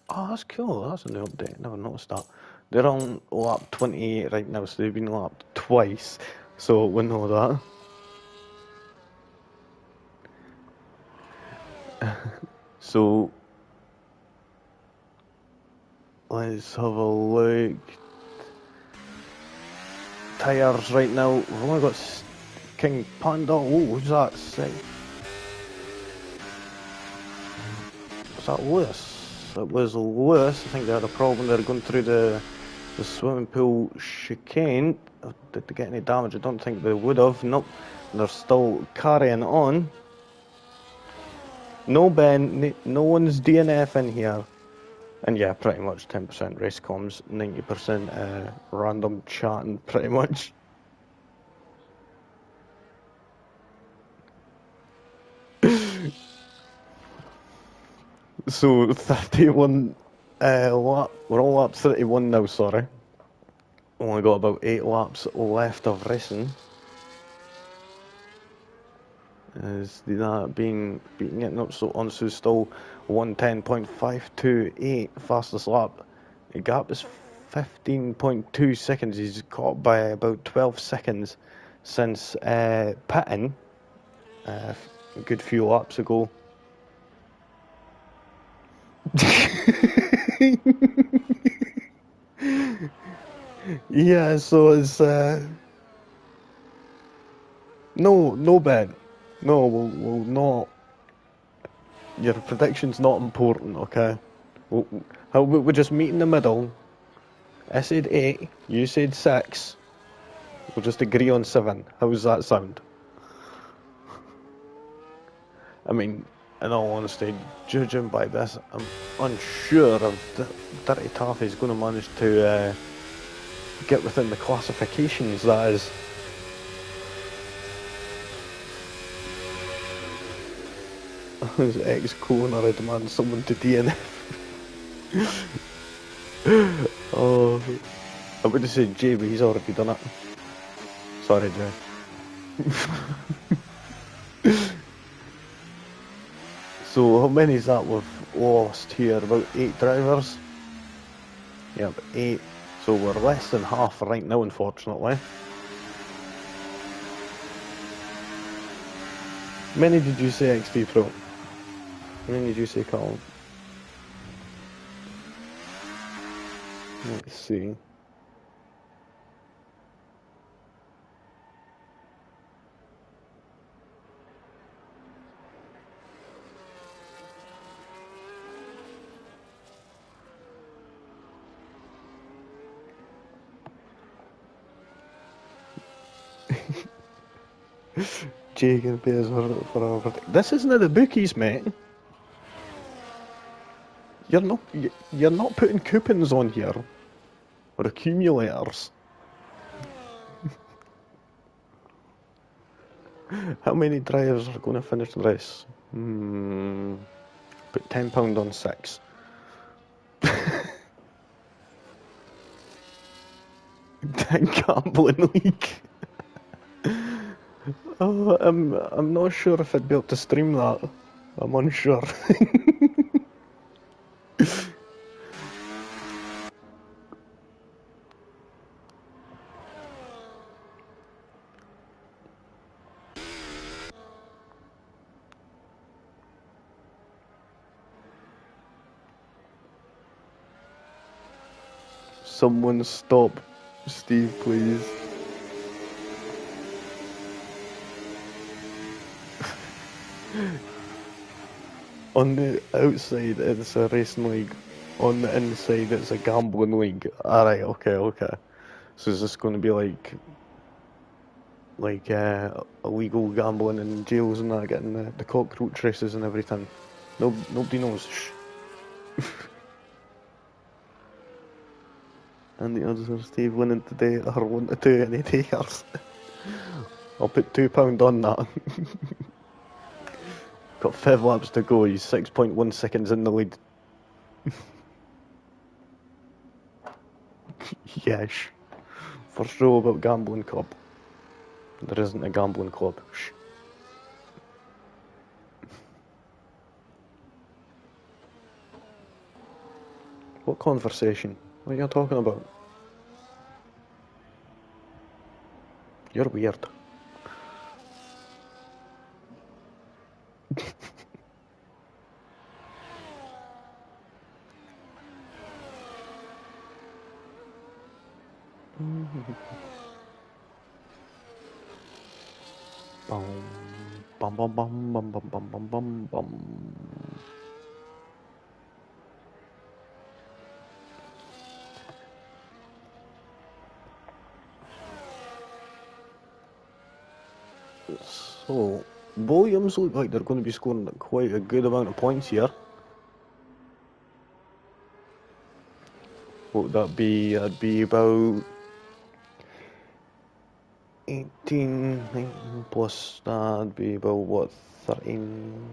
Oh, that's cool. That's a new update. Never noticed that. They're on lap 28 right now, so they've been lapped twice. So we know that. So let's have a look. Tyres right now. We've only got King Panda. Oh, who's that? Sick. Was that Lewis? it was Lewis. I think they had a problem. They were going through the swimming pool chicane. Did they get any damage? I don't think they would have. Nope. They're still carrying on. No Ben, no one's DNF in here. And yeah, pretty much 10% race comms, 90% random chatting, pretty much. So 31 lap, we're on lap 31 now, sorry. Only got about 8 laps left of racing. Is that being getting up? So Onsu's still 110.528 fastest lap. The gap is 15.2 seconds. He's caught by about 12 seconds since pitting a good few laps ago. Yeah, so it's no Ben. No, we'll not. Your prediction's not important, okay? We'll just meet in the middle. I said 8, you said 6. We'll just agree on 7. How's that sound? I mean, in all honesty, judging by this, I'm unsure if Dirty Taffy is going to manage to get within the classifications, that is. His ex-co-owner, I demand someone to DNF. Oh, I would have said Jay, but he's already done it. Sorry, Jay. So, how many is that we've lost here? About 8 drivers? Yep, 8. So we're less than half right now, unfortunately. How many did you say, XT Pro? How many did you say, Colin? Let's see. Jay can pay us for our verdict. This isn't the bookies, mate. You're not putting coupons on here or accumulators. How many drivers are going to finish the race? Put £10 on 6. Gambling league. Oh, I'm not sure if I'd be able to stream that. I'm unsure. Someone stop Steve, please. On the outside it's a racing league, on the inside it's a gambling league. Alright, okay. So is this going to be like illegal gambling in jails and that, getting the cockroach races and everything? Nobody knows. Shh. And the others are Steve winning today or 1-2 any takers. I'll put £2 on that. Got 5 laps to go, he's 6.1 seconds in the lead. Yes. First rule about gambling club. There isn't a gambling club. Shh. What conversation? What are you talking about? You're weird. Bum bum bum bum bum bum bum bum bum. So, Williams look like they're going to be scoring quite a good amount of points here. What would that be? That'd be about 18, 19 plus that'd be about what, 13,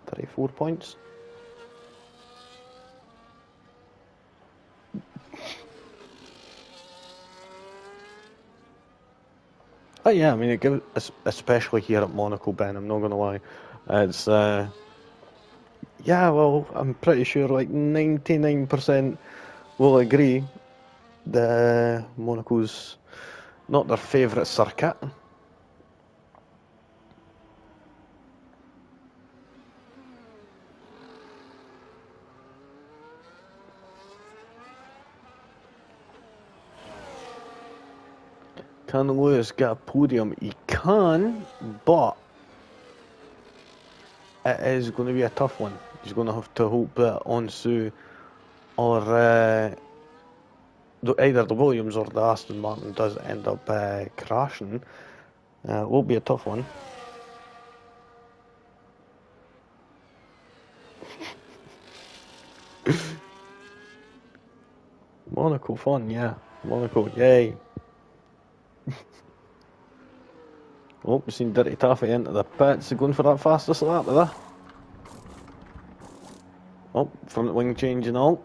34 points? Oh yeah, I mean, it gives, especially here at Monaco, Ben, I'm not going to lie. It's, yeah, well, I'm pretty sure like 99% will agree that Monaco's not their favourite circuit. Can Lewis get a podium? He can, but it is going to be a tough one. He's going to have to hope that Onsu or either the Williams or the Aston Martin does end up crashing. It will be a tough one. Monaco fun, yeah. Monaco, yay. Oh, we've seen Dirty Taffy into the pits. Going for that fastest lap there. Oh, front wing change and all.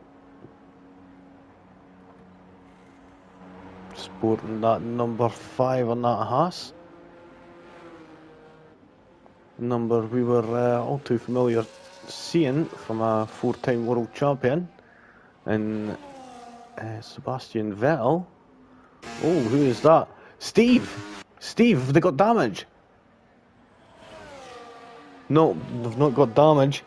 Sporting that number 5 on that Haas. Number we were all too familiar seeing from a 4-time world champion. And Sebastian Vettel. Oh, who is that? Steve! Steve, they got damage. No, they've not got damage.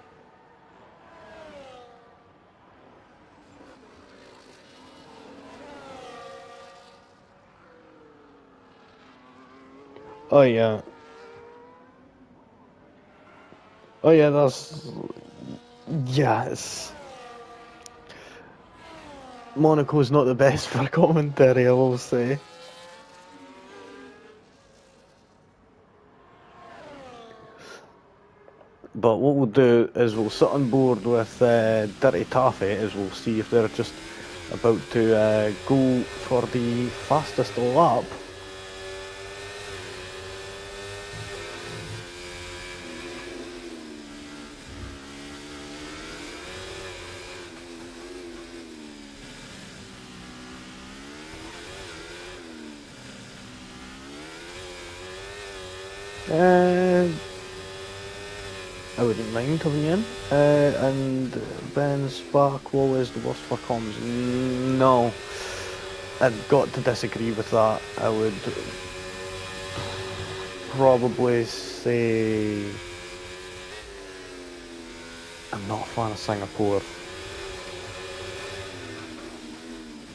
Oh yeah. Oh yeah, that's... Yes. Monaco's not the best for commentary, I will say. But what we'll do is we'll sit on board with Dirty Taffy, as we'll see if they're just about to go for the fastest lap. I wouldn't mind coming in. And Ben Sparkwall is the worst for comms. No, I've got to disagree with that. I would probably say I'm not a fan of Singapore.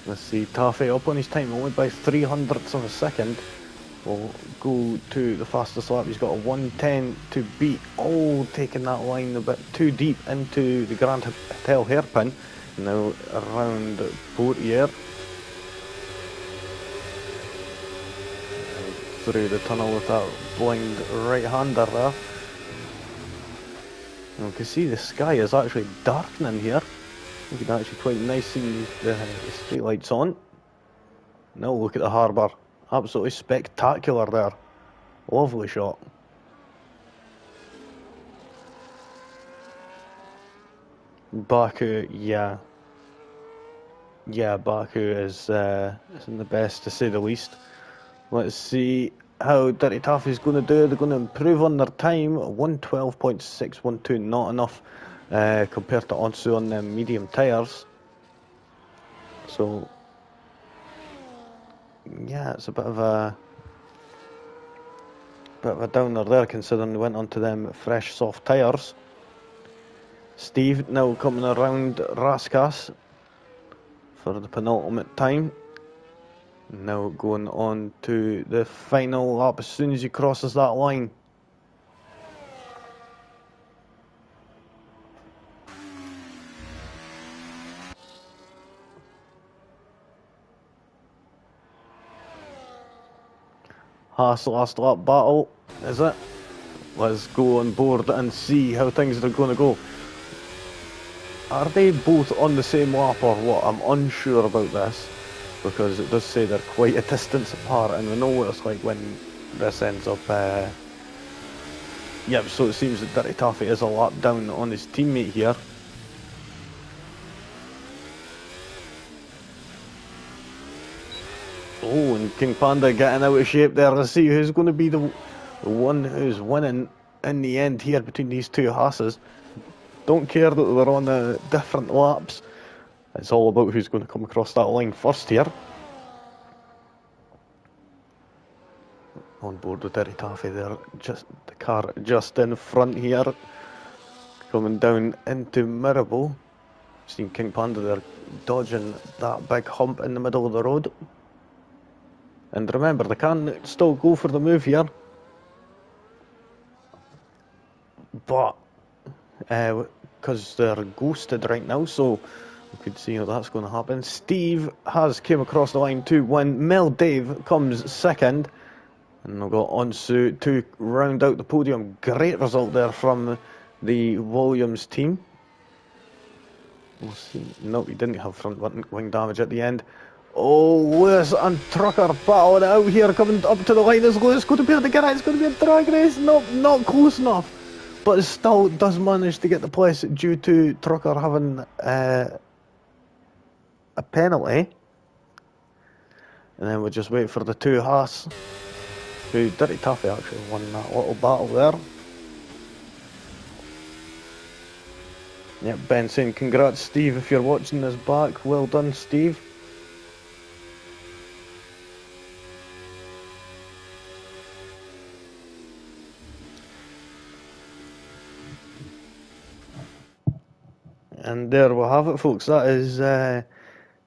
Let's see, Taffy up on his time, only by 300ths of a second. We'll go to the fastest lap. He's got a 110 to beat. Oh, taking that line a bit too deep into the Grand Hotel hairpin. Now around Portier. Through the tunnel with that blind right-hander there. And we can see the sky is actually darkening here. You can actually quite nice see the street lights on. Now look at the harbour. Absolutely spectacular there. Lovely shot. Baku, yeah. Yeah, Baku isn't the best, to say the least. Let's see how Dirty Taffy's going to do. They're going to improve on their time. 112.612, not enough compared to Onsu on the medium tyres. So, yeah, it's a bit of a downer there, considering they went onto them fresh soft tyres. Steve now coming around Raskas for the penultimate time. Now going on to the final lap as soon as he crosses that line. Haas last lap battle, is it? Let's go on board and see how things are going to go. Are they both on the same lap or what? I'm unsure about this, because it does say they're quite a distance apart, and we know what it's like when this ends up... Yep, so it seems that Dirty Taffy is a lap down on his teammate here. Oh, and King Panda getting out of shape there. Let's see who's going to be the one who's winning in the end here between these two Haas's. Don't care that they're on different laps. It's all about who's going to come across that line first here. On board with Dirty Taffy there, just the car just in front here, coming down into Mirabel. Seen King Panda there dodging that big hump in the middle of the road. And remember, they can still go for the move here, but because they're ghosted right now, so we could see how that's going to happen. Steve has came across the line too when Mel Dave comes second. And we've got Onsu to round out the podium. Great result there from the Williams team. We'll see. No, he didn't have front wing damage at the end. Oh, Lewis and Trucker battling out here, coming up to the line. Is Lewis going to be able to get it? It's going to be a drag race. Nope, not close enough. But it still does manage to get the place due to Trucker having a penalty. And then we'll just wait for the two Haas. Who Dirty Taffy actually won that little battle there. Yep, Ben saying congrats Steve if you're watching this back. Well done, Steve. And there we have it, folks. That is the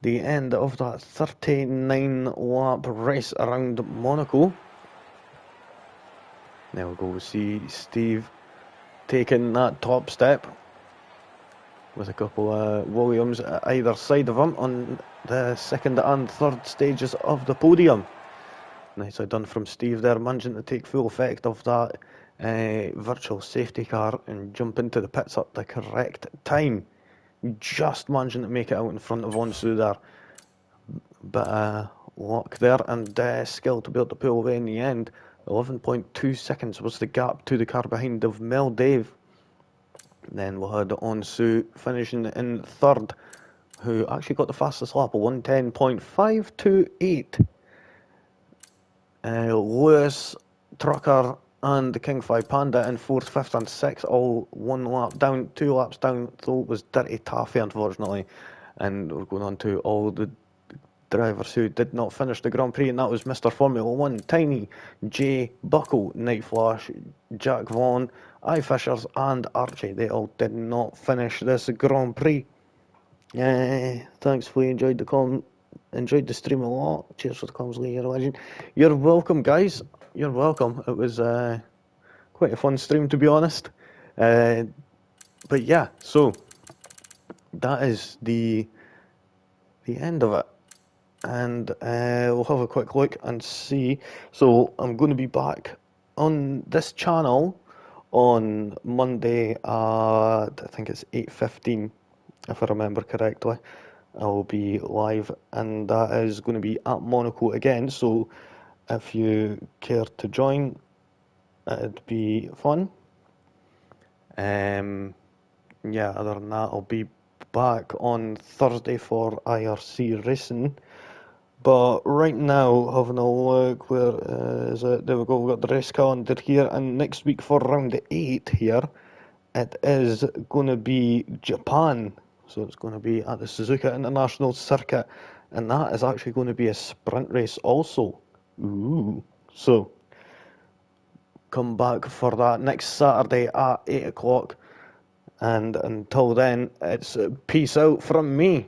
end of that 39 lap race around Monaco. There we go, we see Steve taking that top step with a couple of Williams at either side of him on the second and third stages of the podium. Nicely done from Steve there, managing to take full effect of that virtual safety car and jump into the pits at the correct time. Just managing to make it out in front of Onsu there. Bit luck there and skill to be able to pull away in the end. 11.2 seconds was the gap to the car behind of Mel Dave. Then we had Onsu finishing in third, who actually got the fastest lap, 110.528. Lewis, Trucker and the King 5 Panda in 4th, 5th and 6th, all 1 lap down. 2 laps down though was Dirty Taffy, unfortunately. And we're going on to all the drivers who did not finish the Grand Prix, and that was Mr. Formula 1, Tiny, Jay, Buckle, Night Flash, Jack Vaughan, iFishers and Archie. They all did not finish this Grand Prix. Thanks, Flea. Enjoyed the stream a lot. Cheers for the comms, Lee. You're a legend. You're welcome, guys. You're welcome. It was quite a fun stream, to be honest. But yeah, so that is the end of it. And we'll have a quick look and see. So I'm going to be back on this channel on Monday at, I think it's 8:15, if I remember correctly. I'll be live, and that is going to be at Monaco again. So if you care to join, it'd be fun. Yeah, other than that, I'll be back on Thursday for IRC Racing. But right now, having a look, where is it? There we go, we've got the race calendar here, and next week for round 8 here, it is going to be Japan. So it's going to be at the Suzuka International Circuit, and that is actually going to be a sprint race also. Ooh. So, come back for that next Saturday at 8 o'clock, and until then, it's peace out from me.